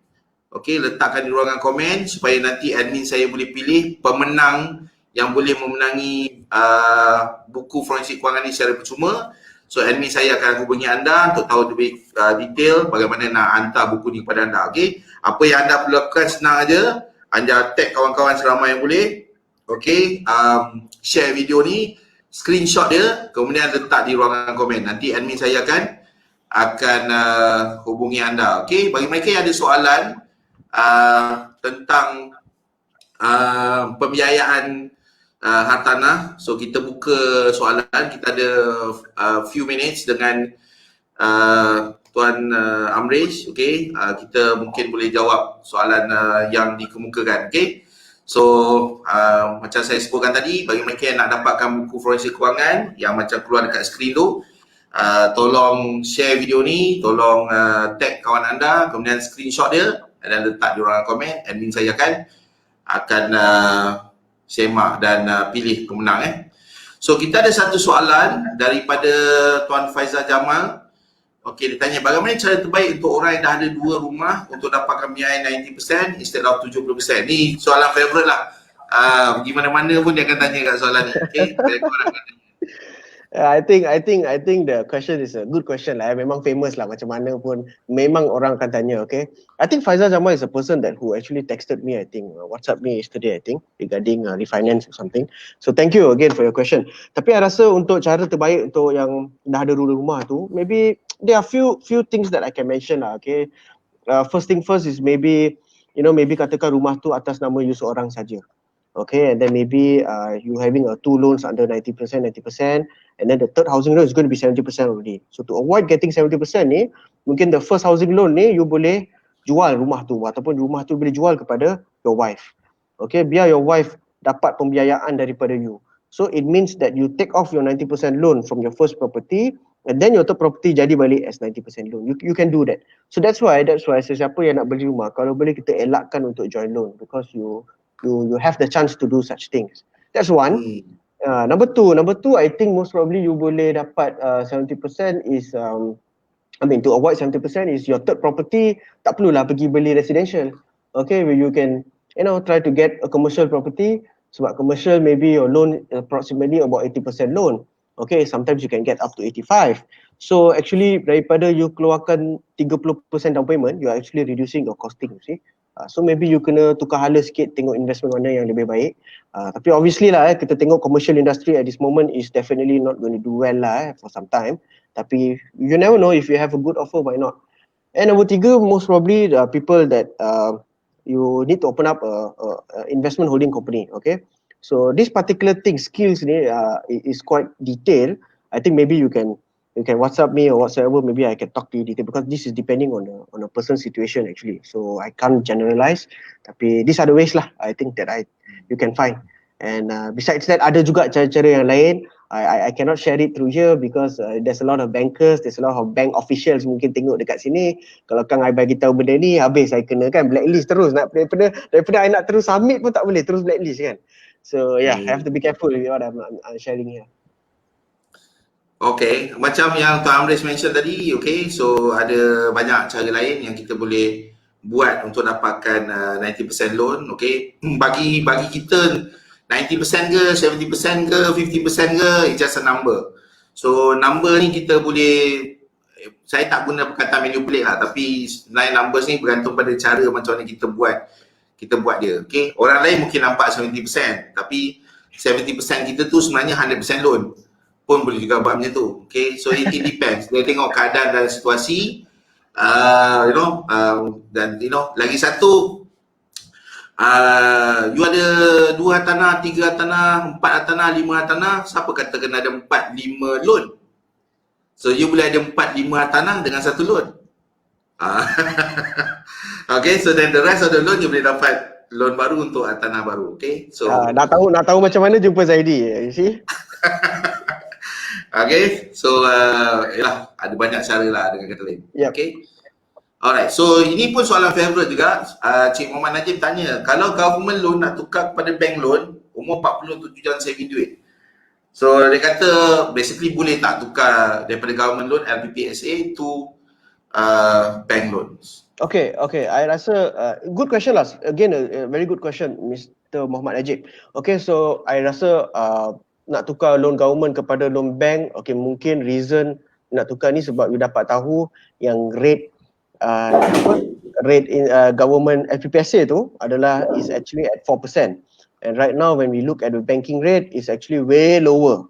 Okay, letakkan di ruangan komen supaya nanti admin saya boleh pilih pemenang yang boleh memenangi buku forensik kewangan ni secara percuma. So admin saya akan hubungi anda untuk tahu lebih detail bagaimana nak hantar buku ni kepada anda. Okey, apa yang anda perlu lakukan senang aja, anda tag kawan-kawan seramai yang boleh. Okey, share video ni, screenshot dia, kemudian letak di ruangan komen. Nanti admin saya akan hubungi anda. Okey, bagi mereka yang ada soalan tentang pembiayaan hartanah, so kita buka soalan. Kita ada few minutes dengan Tuan Amrish. Okey, kita mungkin boleh jawab soalan yang dikemukakan. Okey, so macam saya sebutkan tadi, bagi mereka yang nak dapatkan buku Forensik Kewangan yang macam keluar dekat skrin tu, tolong share video ni, tolong tag kawan anda, kemudian screenshot dia dan letak di ruangan komen. Admin saya akan semak dan pilih pemenang. So kita ada satu soalan daripada Tuan Faizal Jamal. Okey, dia tanya bagaimana cara terbaik untuk orang yang dah ada 2 rumah untuk dapatkan pembiayaan 90% instead of 70%. Ni soalan favourite lah. Pergi mana-mana pun dia akan tanya kat soalan ni. Okey, I think the question is a good question lah. Memang famous lah, macam mana pun memang orang akan tanya. Okay, I think Faizal Jamal is a person that who actually texted me, I think WhatsApp me yesterday, I think regarding refinance or something. So thank you again for your question. Tapi I rasa untuk cara terbaik untuk yang dah ada rumah tu, maybe there are few things that I can mention lah. Okay, first thing first is maybe maybe katakan rumah tu atas nama you seorang saja. Okay, and then maybe you having 2 loans under 90%, and then the third housing loan is going to be 70% already. So to avoid getting 70% ni, mungkin the first housing loan ni you boleh jual rumah tu, ataupun rumah tu boleh jual kepada your wife. Okay, biar your wife dapat pembiayaan daripada you. So it means that you take off your 90% loan from your first property, and then your third property jadi balik as 90% loan. You can do that. So that's why sesiapa yang nak beli rumah, kalau boleh kita elakkan untuk joint loan, because you have the chance to do such things. That's one. Number two, I think most probably you boleh dapat 70% is to avoid 70% is your third property, tak perlulah pergi beli residential. Okay, where you can try to get a commercial property, sebab commercial maybe your loan approximately about 80% loan. Okay, sometimes you can get up to 85. So actually daripada you keluarkan 30% down payment, you are actually reducing your costing, you see. So maybe you kena tukar hala sikit, tengok investment mana yang lebih baik. Tapi obviously lah kita tengok commercial industry at this moment is definitely not going to do well lah for some time. Tapi you never know, if you have a good offer, why not? And number 3, most probably the people that you need to open up a investment holding company. Okay, so this particular thing, skills ni is quite detailed. I think maybe you can WhatsApp me or whatsoever, maybe I can talk to you detail, because this is depending on a person's situation actually. So I can't generalize, tapi these are the ways lah I think that you can find. And besides that, ada juga cara-cara yang lain. I cannot share it through here because there's a lot of bankers, there's a lot of bank officials mungkin tengok dekat sini. Kalau Kang I bagi tahu benda ni, habis saya kena kan blacklist terus. Daripada I nak terus submit pun tak boleh, terus blacklist kan. So yeah, I have to be careful with what I'm sharing here. Okay, macam yang Tuan Amrish mention tadi, okay, so ada banyak cara lain yang kita boleh buat untuk dapatkan 90% loan. Okay, bagi kita 90% ke, 70% ke, 50% ke, it's just a number. So number ni kita boleh, saya tak guna perkataan manipulate lah, tapi sebenarnya numbers ni bergantung pada cara macam mana kita buat dia. Okay, orang lain mungkin nampak 70%, tapi 70% kita tu sebenarnya 100% loan pun boleh juga buat macam tu. Okay, so it depends. Dia tengok keadaan dan situasi, dan lagi satu, you ada 2 hartanah, 3 hartanah, 4 hartanah, 5 hartanah, siapa kata kena ada 4-5 loan? So you boleh ada 4-5 hartanah dengan 1 loan. Okay, so then the rest of the loan you boleh dapat loan baru untuk hartanah baru. Okay, so nak tahu macam mana, jumpa Zaidi, you see. Okay, so yalah, ada banyak cara lah dengan kata lain. Yep. Okay, alright, so ini pun soalan favourite juga. Cik Muhammad Najib tanya, kalau government loan nak tukar kepada bank loan, umur 47 jangan saving duit. So dia kata basically boleh tak tukar daripada government loan LPPSA to bank loans? Okay, I rasa good question lah. Again, a very good question, Mr. Muhammad Najib. Okay, so I rasa nak tukar loan government kepada loan bank, okay, mungkin reason nak tukar ni sebab you dapat tahu yang rate government FPPSA tu adalah is actually at 4%. And right now when we look at the banking rate, is actually way lower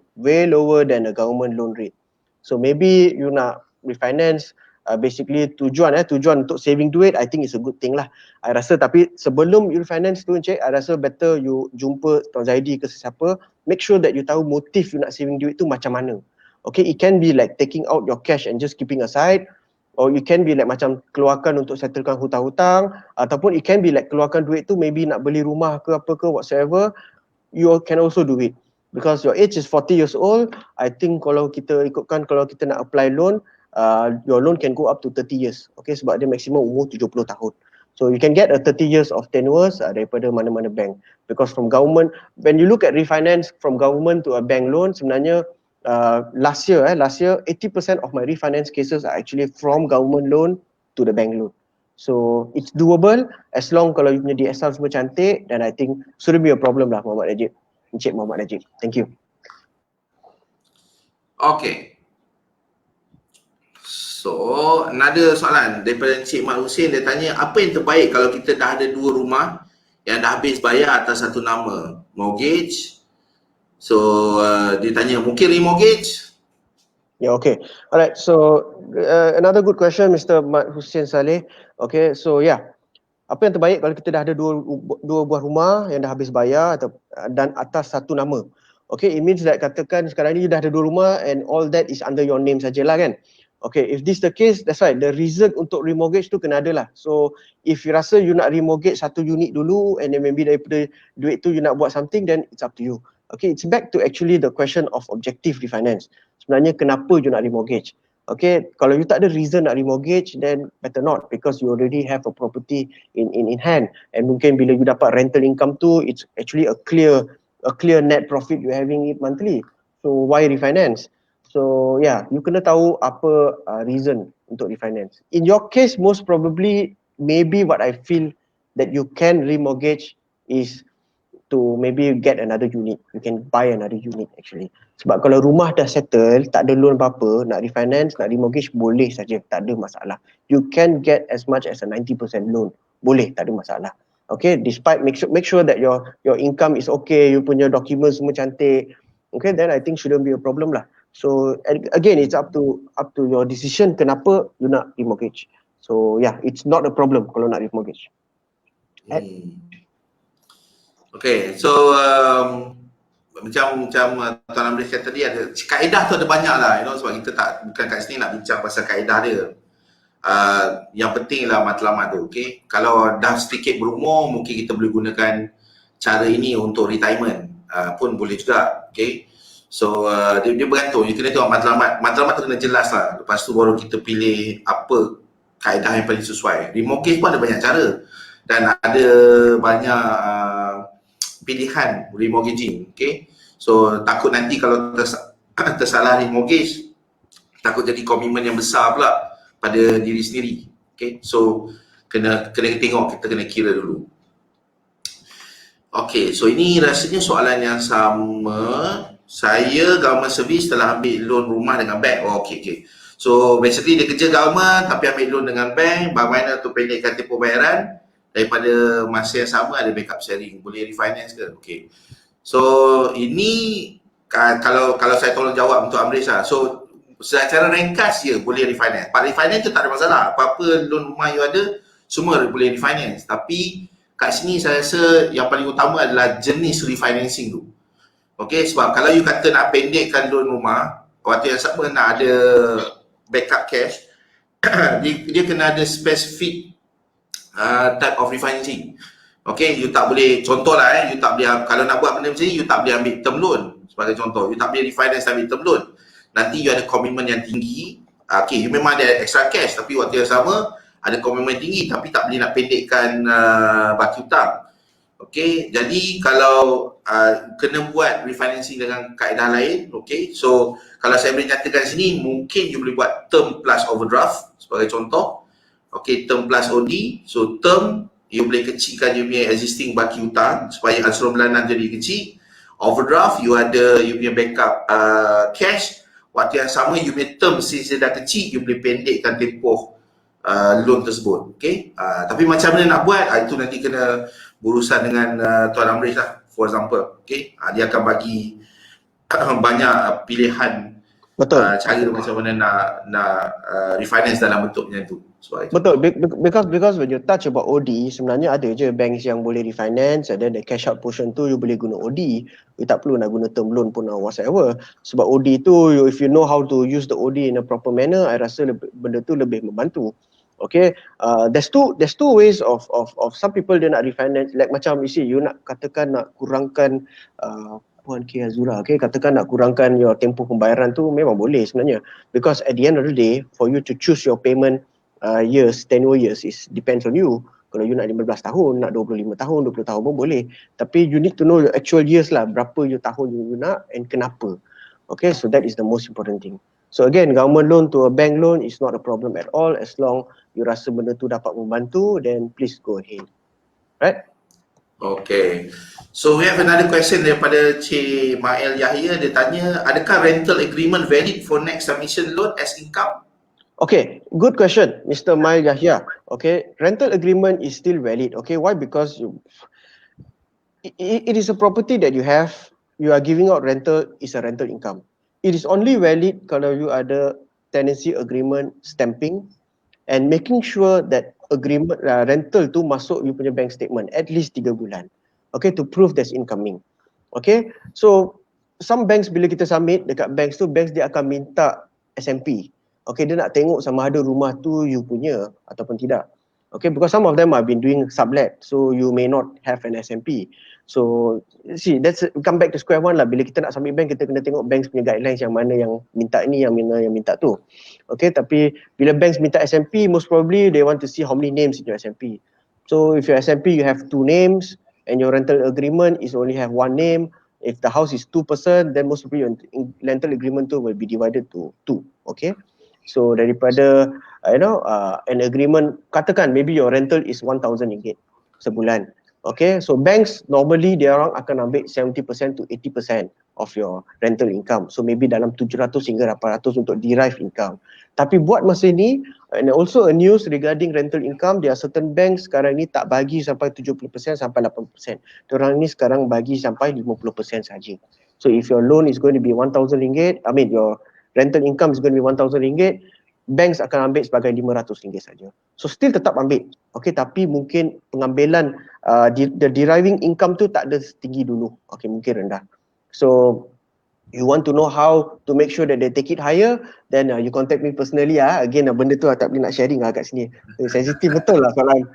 than the government loan rate. So maybe you nak refinance, basically tujuan untuk saving duit, I think it's a good thing lah. I rasa, tapi sebelum you refinance tu Encik, I rasa better you jumpa Tuan Zaidi ke sesiapa, make sure that you tahu motif you nak saving duit tu macam mana. Okay, it can be like taking out your cash and just keeping aside, or you can be like macam keluarkan untuk settlekan hutang-hutang, ataupun it can be like keluarkan duit tu maybe nak beli rumah ke apa ke whatsoever. You can also do it. Because your age is 40 years old, I think kalau kita ikutkan, kalau kita nak apply loan, your loan can go up to 30 years. Okay, sebab dia maksimum umur 70 tahun. So you can get a 30 years of tenures daripada mana-mana bank. Because from government, when you look at refinance from government to a bank loan, sebenarnya last year 80% of my refinance cases are actually from government loan to the bank loan. So it's doable as long kalau you punya DSL semua cantik, then I think shouldn't be a problem lah, Muhammad Najib. Encik Muhammad Najib. Thank you. Okay. So, another soalan daripada Encik Mat Hussein. Dia tanya, apa yang terbaik kalau kita dah ada 2 rumah yang dah habis bayar atas satu nama? Mortgage. So, dia tanya, mungkin remortgage? Yeah, okay. Alright, so another good question, Mr. Mat Hussein Saleh. Okay, so yeah. Apa yang terbaik kalau kita dah ada dua buah rumah yang dah habis bayar dan atas satu nama? Okay, it means that katakan sekarang ni dah ada 2 rumah and all that is under your name sajalah kan? Okay, if this the case, that's right. The reason untuk remortgage tu kena ada lah. So, if you rasa you nak remortgage satu unit dulu and then maybe daripada duit tu you nak buat something, then it's up to you. Okay, it's back to actually the question of objective refinance. Sebenarnya kenapa you nak remortgage? Okay, kalau you tak ada reason nak remortgage, then better not, because you already have a property in hand, and mungkin bila you dapat rental income tu, it's actually a clear net profit you having it monthly. So why refinance? So yeah, you kena tahu apa reason untuk refinance. In your case, most probably, maybe what I feel that you can remortgage is to maybe get another unit. You can buy another unit actually. Sebab kalau rumah dah settle, tak ada loan apa-apa, nak refinance, nak remortgage, boleh saja, tak ada masalah. You can get as much as a 90% loan. Boleh, tak ada masalah. Okay, despite make sure that your income is okay, you punya documents semua cantik. Okay, then I think shouldn't be a problem lah. So again, it's up to your decision kenapa you nak remortgage. So yeah, it's not a problem kalau nak remortgage. Okay, so macam Tuan Amris kata tadi, ada kaedah tu ada banyak lah, you know, sebab kita bukan kat sini nak bincang pasal kaedah dia. Yang penting lah matlamat tu, okay. Kalau dah sedikit berumur, mungkin kita boleh gunakan cara ini untuk retirement pun boleh juga, okay. So dia bergantung, you kena tengok matlamat tu kena jelas lah. Lepas tu baru kita pilih apa kaedah yang paling sesuai. Remortgage pun ada banyak cara dan ada banyak pilihan remortgaging, okay. So takut nanti kalau tersalah remortgage, takut jadi komitmen yang besar pula pada diri sendiri, okay. So kena tengok, kita kena kira dulu. Okay, so ini rasanya soalan yang sama. Saya government service telah ambil loan rumah dengan bank. Oh, okay. So basically dia kerja government tapi ambil loan dengan bank. Bagaimana untuk pendekkan tempoh bayaran? Daripada masa yang sama ada backup sharing. Boleh refinance ke? Okay. So ini kalau saya tolong jawab untuk Amris lah. So secara ringkas je boleh refinance. Part refinance tu tak ada masalah. Apa-apa loan rumah you ada, semua boleh refinance. Tapi kat sini saya rasa yang paling utama adalah jenis refinancing tu. Okay, sebab kalau you kata nak pendekkan loan rumah, waktu yang sama nak ada backup cash, dia kena ada specific type of refinancing. Okay, you tak boleh, contoh lah you tak boleh, kalau nak buat benda macam ni, you tak boleh ambil term loan sebagai contoh. You tak boleh refinance ambil term loan. Nanti you ada komitmen yang tinggi. Okay, you memang ada extra cash, tapi waktu yang sama ada komitmen tinggi, tapi tak boleh nak pendekkan baki hutang. Okay, jadi kalau kena buat refinancing dengan kaedah lain, okay. So kalau saya boleh nyatakan sini, mungkin you boleh buat term plus overdraft sebagai contoh. Okay, term plus OD. So term, you boleh kecilkan you punya existing baki hutang supaya ansuran bulanan jadi kecil. overdraft, you punya backup cash. Waktu yang sama, you punya term since dia dah kecil, you boleh pendekkan tempoh loan tersebut. Okay, tapi macam mana nak buat, itu nanti kena berurusan dengan Tuan Amrish lah, for example. Okay, dia akan bagi banyak pilihan. Betul. Cara macam mana nak refinance dalam bentuk macam tu. Betul, because when you touch about OD, sebenarnya ada je banks yang boleh refinance, ada the cash out portion tu you boleh guna OD. You tak perlu nak guna term loan pun whatsoever. Sebab OD tu, if you know how to use the OD in a proper manner, I rasa benda tu lebih membantu. Okay, there's two ways of some people dia nak refinance, like macam you see, you nak katakan nak kurangkan Puan K. Azura, okay, katakan nak kurangkan your tempoh pembayaran tu memang boleh sebenarnya, because at the end of the day, for you to choose your payment years, 10 years, is depends on you. Kalau you nak 15 tahun, nak 25 tahun, 20 tahun pun boleh, tapi you need to know your actual years lah, berapa you tahun you nak and kenapa. Okay, so that is the most important thing. So again, government loan to a bank loan is not a problem at all, as long you rasa benda tu dapat membantu, then please go ahead. Right? Okay, so we have another question daripada Cik Mael Yahya. Dia tanya, adakah rental agreement valid for next submission loan as income? Okay, good question, Mr. Mael Yahya. Okay, rental agreement is still valid. Okay, why? Because it is a property that you have, you are giving out rental, is a rental income. It is only valid kalau you ada tenancy agreement stamping and making sure that agreement rental tu masuk you punya bank statement at least 3 bulan. Okay, to prove there's incoming. Okay, so some banks bila kita submit dekat banks tu, banks dia akan minta SMP. Okay, dia nak tengok sama ada rumah tu you punya ataupun tidak. Okay, because some of them have been doing sublet, so you may not have an SMP. So see, that's come back to square one lah. Bila kita nak submit bank, kita kena tengok banks punya guidelines yang mana yang minta ni, yang mana yang minta tu. Okay, tapi bila banks minta SMP, most probably they want to see how many names in your SMP. So if your SMP you have 2 names and your rental agreement is only have 1 name, if the house is 2 person, then most probably your rental agreement tu will be divided to 2. Okay, so daripada an agreement, katakan maybe your rental is RM1,000 sebulan. Okay, so banks normally dia orang akan ambil 70% to 80% of your rental income. So maybe dalam 700 hingga 800 untuk derive income. Tapi buat masa ni, and also a news regarding rental income, there are certain banks sekarang ni tak bagi sampai 70% sampai 80%. Diorang ni sekarang bagi sampai 50% saja. So if your loan is going to be RM1,000, I mean your rental income is going to be RM1,000, banks akan ambil sebagai RM500 saja. So still tetap ambil. Okay, tapi mungkin pengambilan the deriving income tu tak ada setinggi dulu. Okay, mungkin rendah. So you want to know how to make sure that they take it higher, then you contact me personally. Again, benda tu tak boleh nak sharing kat sini. Sensitif betul lah soalan.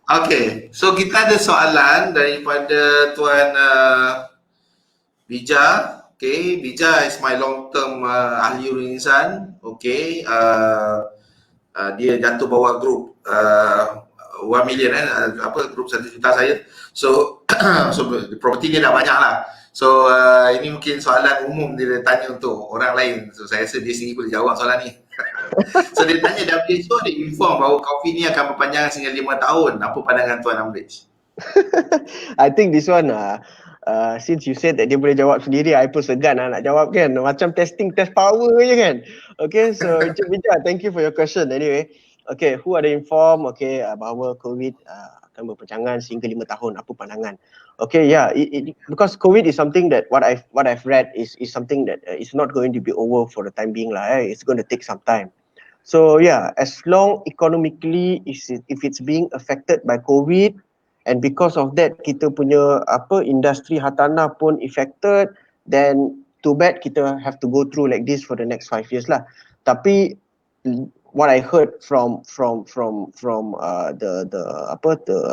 Okay, so kita ada soalan daripada Tuan Bija. Okay, Bija is my long term ahli URUS INSAN. Okay, dia jatuh bawah grup 1 million grup 1 juta saya. So so property dia dah banyak lah. So ini mungkin soalan umum dia tanya untuk orang lain. So saya rasa dia sendiri boleh jawab soalan ni. So dia tanya, WHO dia inform bahawa COVID ni akan berpanjang sehingga 5 tahun. Apa pandangan Tuan Amrish? I think this one since you said that dia boleh jawab sendiri, I pun segan nak jawab kan. Macam test power je kan. Okay, so Encik Bija, thank you for your question anyway. Okay, who ada inform bahawa COVID akan berpanjangan sehingga 5 tahun, apa pandangan? Okay, yeah, because COVID is something that what I've read is something that is not going to be over for the time being lah. It's going to take some time. So yeah, as long economically if it's being affected by COVID, and because of that kita punya industri hartanah pun affected, then too bad kita have to go through like this for the next 5 years lah. Tapi what I heard from the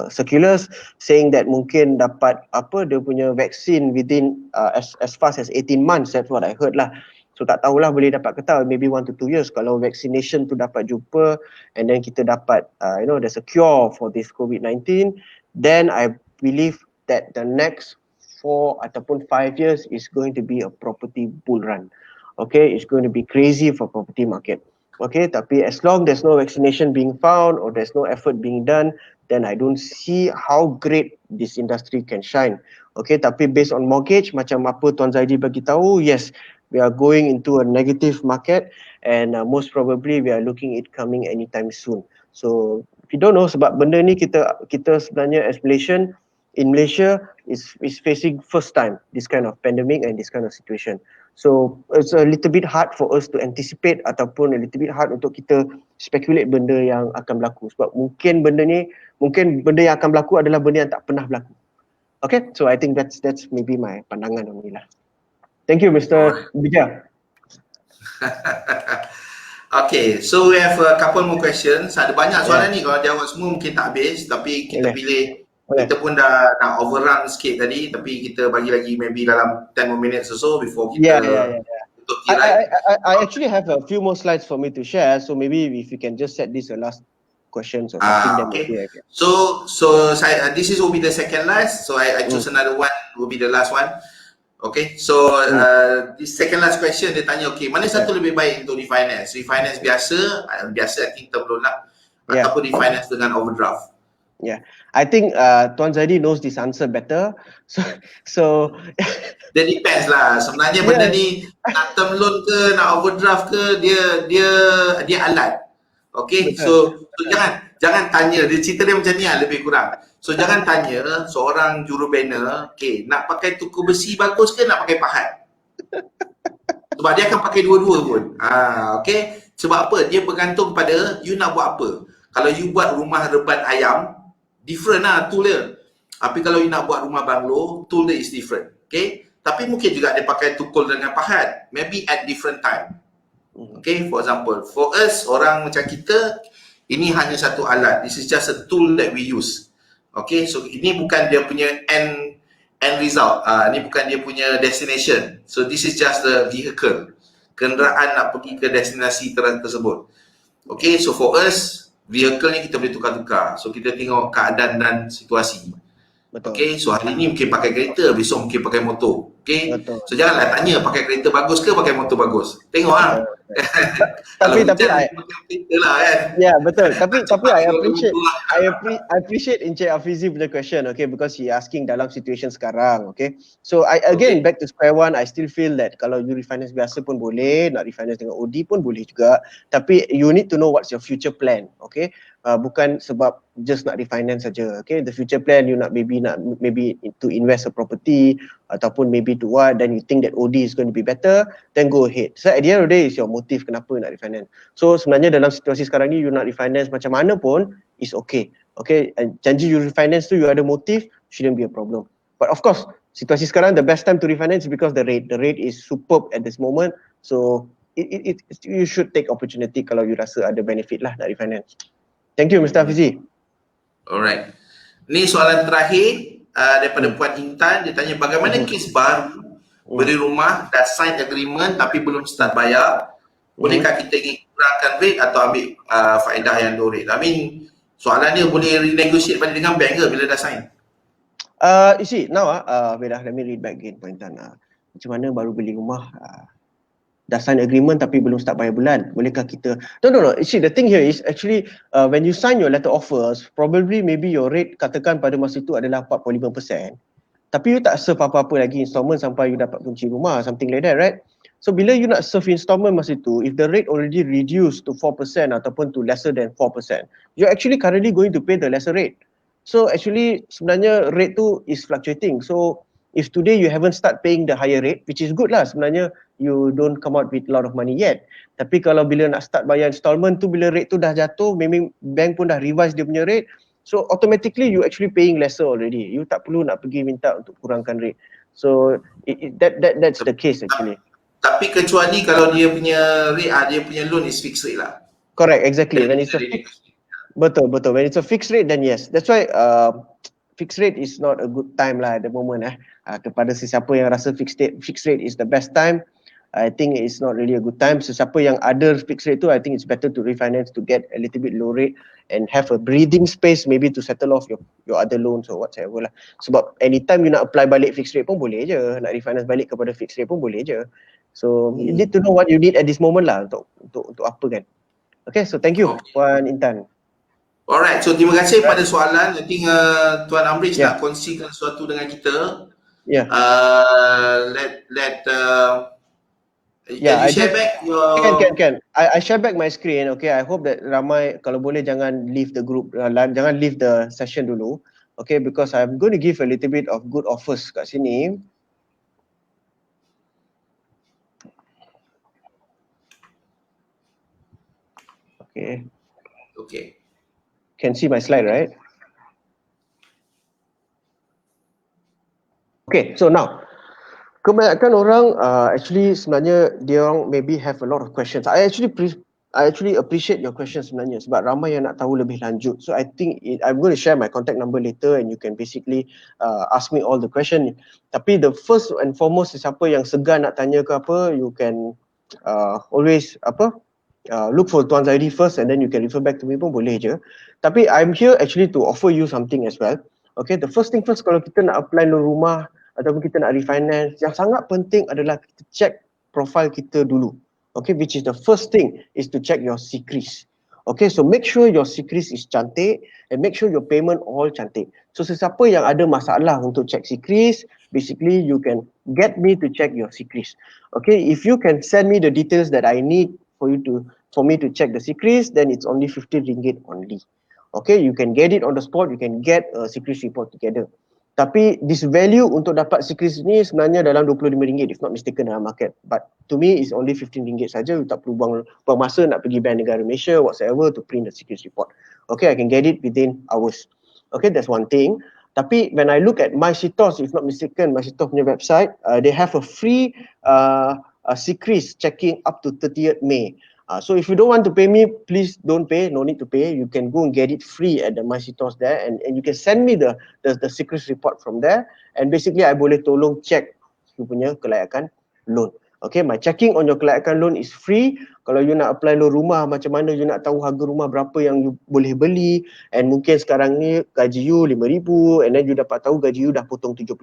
circulars saying that mungkin dapat dia punya vaksin within as fast as 18 months. That's what I heard lah. So tak tahulah boleh dapat ke tak, maybe 1 to 2 years kalau vaccination tu dapat jumpa and then kita dapat there's a cure for this COVID-19, then I believe that the next 4 ataupun 5 years is going to be a property bull run. Okay, it's going to be crazy for property market. Okay, tapi as long there's no vaccination being found or there's no effort being done, then I don't see how great this industry can shine. Okay, tapi based on mortgage, macam apa Tuan Zaidi bagi tahu, yes, we are going into a negative market and most probably we are looking it coming anytime soon. So, we don't know sebab benda ni kita sebenarnya as Malaysian, in Malaysia is facing first time this kind of pandemic and this kind of situation. So it's a little bit hard for us to anticipate ataupun a little bit hard untuk kita speculate benda yang akan berlaku sebab mungkin benda yang akan berlaku adalah benda yang tak pernah berlaku. Okay, so I think that's maybe my pandangan on ni lah. Thank you Mr. Jika. Okay, so we have a couple more questions. Ada banyak soalan ni, kalau jawab semua mungkin tak habis, tapi kita pilih. Kita pun dah overrun sikit tadi, tapi kita bagi lagi maybe dalam 10 more minutes or so before kita tutup tirai. I actually have a few more slides for me to share, so maybe if you can just set this last questions or something. Okay. So this will be the second last. So I choose another one, will be the last one. Okay. So this second last question dia tanya, okay, mana satu lebih baik untuk refinance? Refinance biasa I think term loan lah, ataupun refinance dengan overdraft. Yeah, I think Tuan Zaidi knows this answer better. So That depends lah. Sebenarnya benda ni nak term loan ke, nak overdraft ke, dia alat. Okay, so jangan tanya. Dia cerita dia macam ni lah, lebih kurang. So jangan tanya seorang jurubana, okay, nak pakai tuku besi bagus ke nak pakai pahat? Sebab dia akan pakai dua-dua pun. Okay, sebab apa? Dia bergantung pada you nak buat apa. Kalau you buat rumah rebat ayam, different lah tool dia. Tapi kalau you nak buat rumah banglo, tool dia is different. Okay, tapi mungkin juga dia pakai tukul dengan pahat, maybe at different time. Okay, for example, for us, orang macam kita, ini hanya satu alat. This is just a tool that we use. Okay, so ini bukan dia punya end result. Ini bukan dia punya destination. So this is just the vehicle. Kenderaan nak pergi ke destinasi tersebut. Okay, so for us, vehicle ni kita boleh tukar-tukar. So kita tengok keadaan dan situasi. Betul. Okay, so hari ni mungkin pakai kereta, besok mungkin pakai motor. Okay, so janganlah tanya pakai kereta bagus ke pakai motor bagus. Tengok lah. tapi pakai kereta lah kan. Yeah, betul. Tapi I appreciate Encik Afizi punya question, okay, because he asking dalam situation sekarang, okay. So back to square one, I still feel that kalau you refinance biasa pun boleh, nak refinance dengan OD pun boleh juga. Tapi you need to know what's your future plan, okay. Bukan sebab just nak refinance saja, okay. The future plan you nak maybe to invest a property ataupun maybe to what, then you think that OD is going to be better, then go ahead. So at the end of the day, is your motive kenapa nak refinance. So sebenarnya dalam situasi sekarang ni, you nak refinance macam mana pun is okay. Okay, janji you refinance tu you ada motif, shouldn't be a problem. But of course, situasi sekarang the best time to refinance is because the rate is superb at this moment. So you should take opportunity kalau you rasa ada benefit lah nak refinance. Thank you Mr. Hafizi. Alright. Ni soalan terakhir daripada Puan Intan. Dia tanya bagaimana kes baru beli rumah dah sign agreement tapi belum start bayar. Bolehkah kita ingin kurangkan rate atau ambil faedah yang low rate? I mean, soalan dia boleh renegotiate balik dengan bank ke bila dah sign? You see, now let me read back again Puan Intan. Macam mana baru beli rumah dah sign agreement tapi belum start bayar bulan, bolehkah kita no, you see the thing here is actually when you sign your letter offers, probably maybe your rate katakan pada masa itu adalah 45%, tapi you tak serve apa-apa lagi installment sampai you dapat kunci rumah, something like that, right? So bila you nak serve installment masa itu, if the rate already reduced to 4% ataupun to lesser than 4%, you're actually currently going to pay the lesser rate. So actually sebenarnya rate tu is fluctuating. So if today you haven't start paying the higher rate, which is good lah sebenarnya, you don't come out with a lot of money yet. Tapi kalau bila nak start bayar installment tu, bila rate tu dah jatuh, memang bank pun dah revise dia punya rate, so automatically you actually paying lesser already. You tak perlu nak pergi minta untuk kurangkan rate. So that's the case actually. Tapi kecuali kalau dia punya rate, dia punya loan is fixed rate lah. Correct, exactly. When it's a betul. When it's a fixed rate, then yes. That's why fixed rate is not a good time lah at the moment. Kepada sesiapa yang rasa fixed rate is the best time, I think it's not really a good time. Sesiapa yang ada fixed rate tu, I think it's better to refinance to get a little bit low rate and have a breathing space maybe to settle off your other loans or whatever lah. Sebab anytime you nak apply balik fixed rate pun boleh je, nak refinance balik kepada fixed rate pun boleh je. So you need to know what you need at this moment lah untuk apa kan. Okay, so thank you Puan Intan. Alright, so terima kasih pada soalan. I think Tuan Amrish Yeah. nak kongsikan sesuatu dengan kita. Yeah. Can you share back your... Can. I share back my screen. Okay, I hope that ramai, kalau boleh jangan leave the group, jangan leave the session dulu. Okay, because I'm going to give a little bit of good offers kat sini. Okay. Can see my slide, right? Okay, so now kebanyakan orang actually sebenarnya dia orang maybe have a lot of questions. I actually appreciate your questions sebenarnya sebab ramai yang nak tahu lebih lanjut. So I think I'm going to share my contact number later and you can basically ask me all the question. Tapi the first and foremost, siapa yang segan nak tanya ke apa, you can always look for Tuan Zaidi first and then you can refer back to me pun boleh je. Tapi I'm here actually to offer you something as well. Okay, the first thing first, kalau kita nak apply loan rumah ataupun kita nak refinance, yang sangat penting adalah kita check profile kita dulu. Okay, which is the first thing is to check your secris. Okay, so make sure your secris is cantik and make sure your payment all cantik. So sesiapa yang ada masalah untuk check secris, basically you can get me to check your secris. Okay, if you can send me the details that I need for me to check the secris, then it's only 50 ringgit only. Okay, you can get it on the spot, you can get a secris report together. Tapi this value untuk dapat secris ni sebenarnya dalam RM25 if not mistaken dalam market. But to me is only RM15 saja. You tak perlu buang masa nak pergi Bank Negara Malaysia whatsoever to print the secris report. Okay, I can get it within hours. Okay, that's one thing. Tapi when I look at MySitos, if not mistaken, MySitos punya website, they have a free secris checking up to 30th May. So if you don't want to pay me, please don't pay, no need to pay. You can go and get it free at the MySitos there and you can send me the secret report from there and basically I boleh tolong check you punya kelayakan loan. Okay, my checking on your kelayakan loan is free. Kalau you nak apply loan rumah, macam mana you nak tahu harga rumah berapa yang you boleh beli and mungkin sekarang ni gaji you RM5,000 and then you dapat tahu gaji you dah potong 30%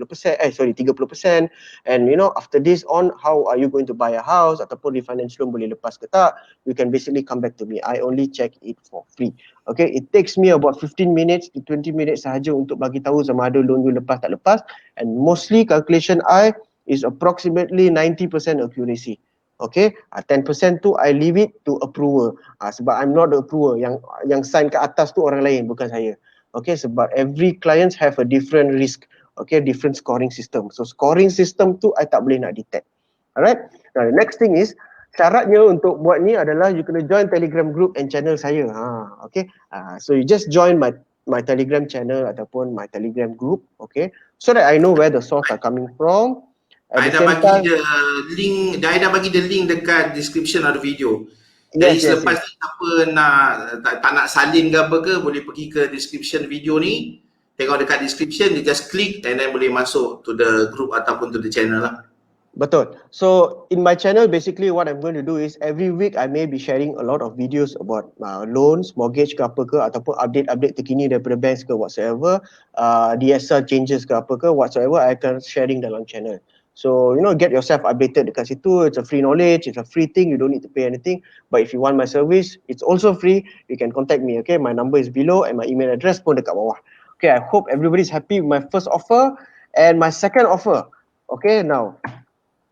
and you know after this on how are you going to buy a house ataupun refinance loan boleh lepas ke tak, you can basically come back to me. I only check it for free. Okay, it takes me about 15 minutes to 20 minutes sahaja untuk bagi tahu sama ada loan you lepas tak lepas and mostly calculation I is approximately 90% accuracy. Okay, 10% tu I leave it to approver. Sebab I'm not the approver, yang sign ke atas tu orang lain bukan saya. Okay, sebab every clients have a different risk. Okay, different scoring system. So scoring system tu I tak boleh nak detect. Alright, now the next thing is syaratnya untuk buat ni adalah you kena join Telegram group and channel saya. Okay, so you just join my Telegram channel ataupun my Telegram group, okay, so that I know where the source are coming from. I dah bagi the link dekat description of the video. Jadi selepas ni siapa tak nak salin ke apa ke, boleh pergi ke description video ni, tengok dekat description, dia just click and then boleh masuk to the group ataupun to the channel lah. Betul. So in my channel basically what I'm going to do is every week I may be sharing a lot of videos about loans, mortgage ke apa ke ataupun update terkini daripada banks ke whatsoever, DSR changes ke apa ke whatsoever, I akan sharing dalam channel. So you know, get yourself updated dekat situ. It's a free knowledge, it's a free thing, you don't need to pay anything. But if you want my service, it's also free. You can contact me, okay? My number is below and my email address pun dekat bawah. Okay, I hope everybody's happy with my first offer and my second offer. Okay, now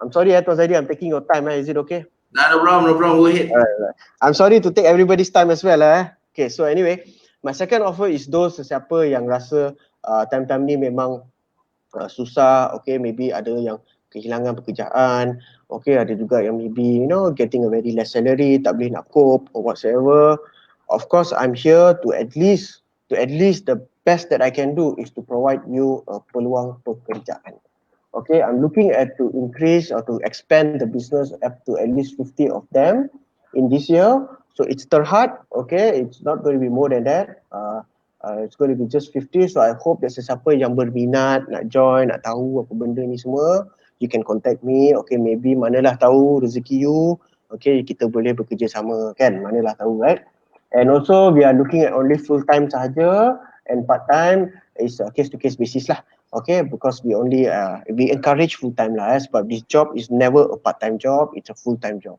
I'm sorry Tuan Zaidi, I'm taking your time, is it okay? No problem, go ahead. Alright. I'm sorry to take everybody's time as well. Okay, so anyway, my second offer is those sesiapa yang rasa time-time ni memang susah, okay, maybe ada yang kehilangan pekerjaan, okay, ada juga yang maybe you know getting a very less salary, tak boleh nak cope or whatsoever. Of course, I'm here to at least the best that I can do is to provide you a peluang pekerjaan. Okay, I'm looking at to increase or to expand the business up to at least 50 of them in this year. So it's terhad, okay, it's not going to be more than that. It's going to be just 50. So I hope that sesiapa yang berminat nak join, nak tahu apa benda ni semua, you can contact me. Okay, maybe manalah tahu rezeki you. Okay, kita boleh bekerja sama kan, manalah tahu, right? And also we are looking at only full time sahaja and part time is case to case basis lah. Okay, because we only we encourage full time lah, sebab this job is never a part time job, it's a full time job.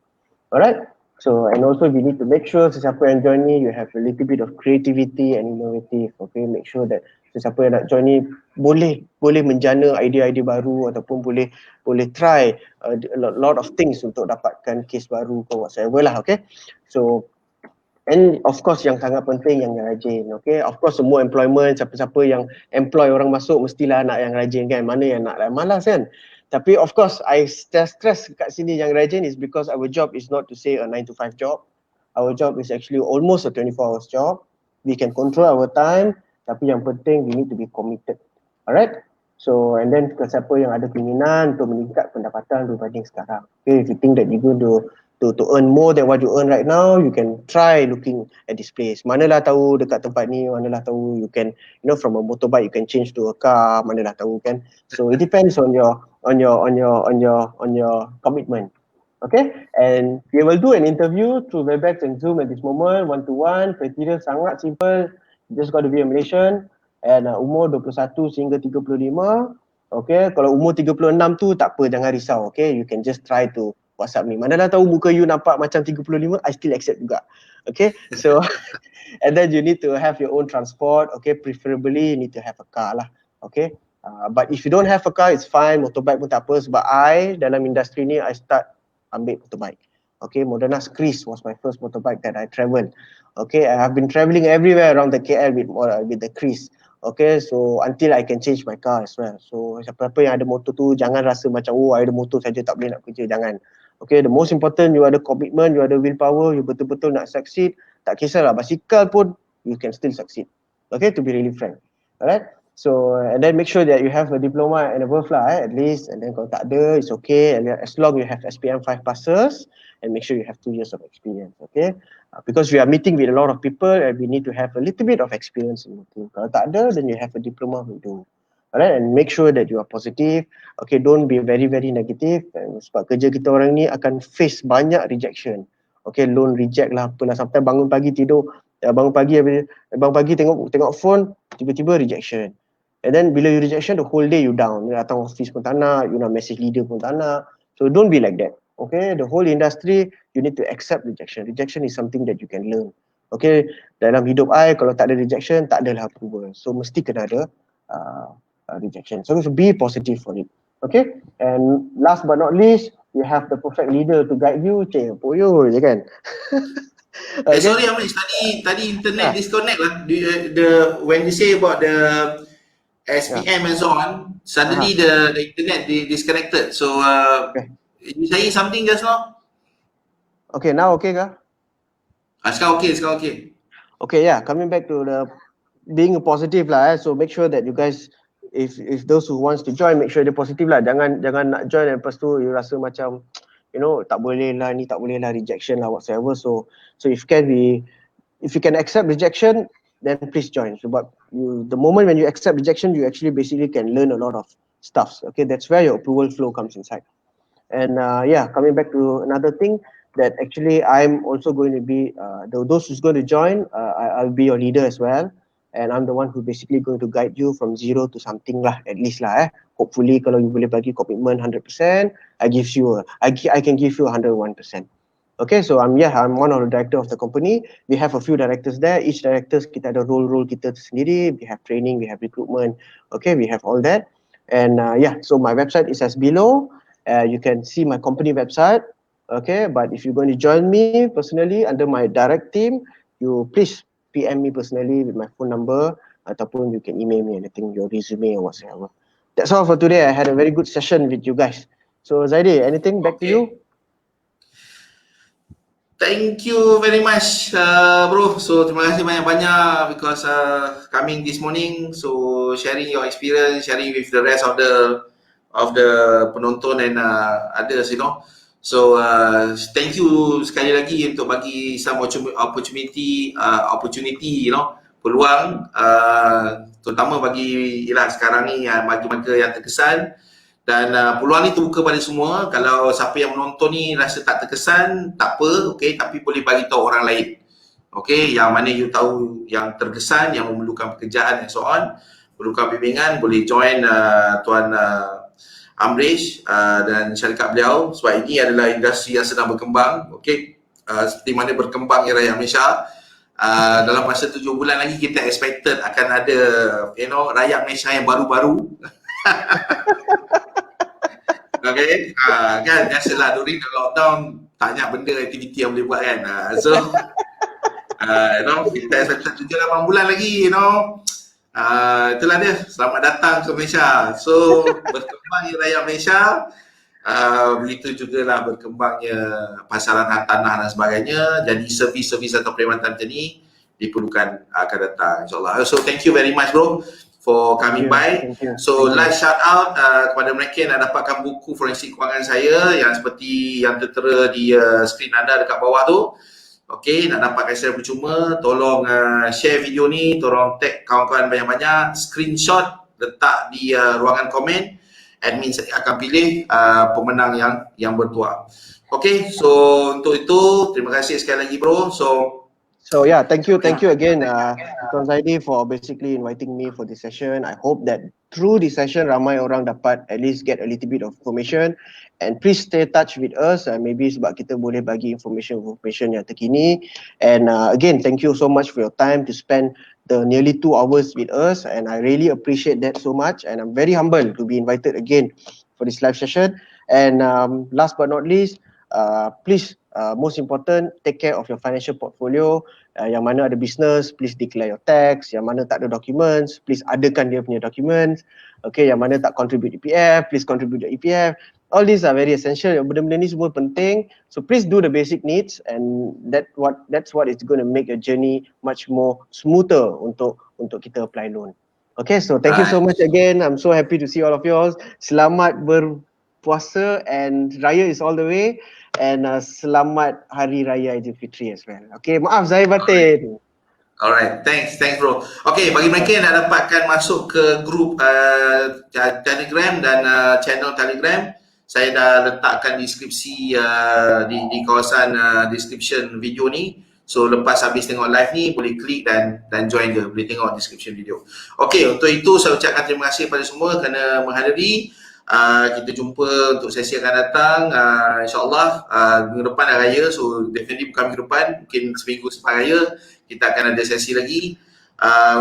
Alright, So, and also we need to make sure sesiapa yang join ni, you have a little bit of creativity and innovative. Okay, make sure that sesiapa yang nak join ni boleh menjana idea-idea baru ataupun boleh try a lot of things untuk dapatkan case baru ke whatsoever lah. Okay, so and of course yang sangat penting yang rajin. Okay, of course semua employment, siapa-siapa yang employ orang masuk mestilah nak yang rajin kan, mana yang nak malas kan. Tapi of course I stress kat sini yang rajin is because our job is not to say a 9 to 5 job. Our job is actually almost a 24 hours job. We can control our time, tapi yang penting we need to be committed. Alright? So and then siapa yang ada keinginan untuk meningkat pendapatan berbanding sekarang. Okay, if you think that you're going to earn more than what you earn right now, you can try looking at this place. Manalah tahu dekat tempat ni, manalah tahu you can, you know, from a motorbike you can change to a car, manalah tahu kan. So it depends on your commitment. Okay, and we will do an interview through Webex and Zoom at this moment, one-to-one. Kriteria sangat simple, you just got to be a Malaysian and umur 21 sehingga 35. Okay, kalau umur 36 tu tak apa, jangan risau. Okay, you can just try to WhatsApp me. Manalah tahu muka you nampak macam 35, I still accept juga. Okay, so and then you need to have your own transport. Okay, preferably you need to have a car lah. Okay, but if you don't have a car, it's fine. Motorbike pun tak apa. Sebab I dalam industri ni, I start ambil motorbike. Okay, Moderna's Chris was my first motorbike that I travel. Okay, I have been travelling everywhere around the KL with the Chris. Okay, so until I can change my car as well. So siapa-siapa yang ada motor tu, jangan rasa macam I ada motor saja tak boleh nak kerja, jangan. Okay, the most important, you ada commitment, you ada willpower, you betul-betul nak succeed. Tak kisahlah, basikal pun you can still succeed. Okay, to be really frank. Alright, so and then make sure that you have a diploma and above lah, at least. And then kalau tak ada, it's okay. And as long you have SPM 5 passes, and make sure you have 2 years of experience. Okay, because we are meeting with a lot of people and we need to have a little bit of experience in working. Kalau tak ada, then you have a diploma will do. Alright, and make sure that you are positive. Okay, don't be very negative. And sebab kerja kita orang ni akan face banyak rejection. Okay, loan reject lah, apalah, sampai bangun pagi tidur, bangun pagi tengok phone, tiba-tiba rejection. And then bila you rejection, the whole day you down. You datang office pun tak nak, you nak message leader pun tak nak. So don't be like that. Okay, the whole industry, you need to accept rejection. Rejection is something that you can learn. Okay, dalam hidup I, kalau tak ada rejection, tak adalah approval. So mesti kena ada rejection. So be positive for it. Okay, and last but not least, you have the perfect leader to guide you. Cik, poyo je kan. Okay. Sorry Amish, tadi internet disconnect lah. When you say about the SPM and so on, suddenly the internet disconnected. So you saying something just now? Okay, now okay kah? Sekarang okay. Okay, yeah, coming back to the being a positive lah. So make sure that you guys, if those who wants to join, make sure dia positive lah. Jangan nak join dan lepas tu you rasa macam, you know, tak boleh lah ni, tak boleh lah, rejection lah whatsoever. So if you can accept rejection, then please join. Sebab the moment when you accept rejection, you actually basically can learn a lot of stuff. Okay, that's where your approval flow comes inside. And yeah, coming back to another thing, that actually I'm also going to be those who's going to join, I'll be your leader as well, and I'm the one who basically going to guide you from zero to something lah, at least lah. Hopefully kalau you boleh bagi commitment 100%, I can give you 101%. Okay, so I'm one of the director of the company. We have a few directors there. Each directors kita ada role kita sendiri. We have training, we have recruitment. Okay, we have all that. And yeah, so my website is as below. You can see my company website. Okay, but if you're going to join me personally under my direct team, you please PM me personally with my phone number, ataupun you can email me anything, your resume or whatsoever. That's all for today. I had a very good session with you guys. So Zaidi, anything back to you? Thank you very much, bro. So terima kasih banyak-banyak because coming this morning, so sharing your experience, sharing with the rest of the penonton and others, you know. So thank you sekali lagi untuk bagi some opportunity, you know, peluang, terutama bagi sekarang ni bagi mereka yang terkesan. Dan peluang ni terbuka pada semua. Kalau siapa yang menonton ni rasa tak terkesan, tak apa, okay, tapi boleh bagi tahu orang lain. Okay, yang mana you tahu yang terkesan, yang memerlukan pekerjaan dan so on, perlukan bimbingan, boleh join Tuan Amrish dan syarikat beliau, sebab ini adalah industri yang sedang berkembang. Okay, seperti mana berkembangnya rakyat Malaysia. Dalam masa 7 bulan lagi kita expected akan ada rakyat Malaysia yang baru-baru. Okay, kan biasalah during the lockdown banyak benda aktiviti yang boleh buat kan. So kita expected 7-8 bulan lagi, itulah dia, selamat datang ke Malaysia. So berkembangnya rakyat Malaysia, begitu jugalah berkembangnya pasaran hartanah dan sebagainya. Jadi servis-servis atau perkhidmatan macam ni diperlukan akan datang, insyaAllah. So thank you very much bro for coming by. So last shout out kepada mereka yang nak dapatkan buku Forensik Kewangan saya yang seperti yang tertera di skrin anda dekat bawah tu. Okay, nak dapatkan secara percuma, tolong share video ni, tolong tag kawan-kawan banyak-banyak, screenshot, letak di ruangan komen. Admin saya akan pilih pemenang yang bertuah. Okay, so untuk itu terima kasih sekali lagi bro. So yeah, thank you again, Tuan Zaidi, for basically inviting me for this session. I hope that through this session, ramai orang dapat at least get a little bit of information. And please stay touch with us. Maybe sebab kita boleh bagi information yang terkini. And again, thank you so much for your time to spend the nearly 2 hours with us. And I really appreciate that so much. And I'm very humbled to be invited again for this live session. And last but not least, please, most important, take care of your financial portfolio. Yang mana ada business, please declare your tax. Yang mana tak ada documents, please adakan dia punya documents. Okay, yang mana tak contribute EPF, please contribute the EPF. All these are very essential. Benda-benda ni semua penting. So please do the basic needs, and that's what is going to make your journey much more smoother untuk kita apply loan. Okay, so thank you so much again. I'm so happy to see all of you all. Selamat berpuasa, and Raya is all the way. And selamat Hari Raya Aidilfitri as well. Okay, maaf Zahir batin. Alright, thanks bro. Okay, bagi mereka yang nak dapatkan masuk ke grup Telegram dan channel Telegram, saya dah letakkan deskripsi di kawasan description video ni. So lepas habis tengok live ni boleh klik dan join je, boleh tengok description video. Okay, untuk itu saya ucapkan terima kasih kepada semua kerana menghadiri. Kita jumpa untuk sesi akan datang, insyaAllah minggu depan dah raya, so definitely bukan minggu depan, mungkin seminggu selepas raya kita akan ada sesi lagi.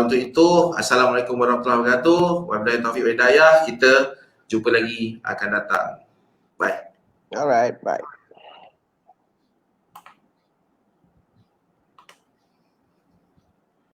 Untuk itu, Assalamualaikum warahmatullahi wabarakatuh. Wabillahi taufiq wal hidayah. Kita jumpa lagi akan datang. Bye. Alright, bye.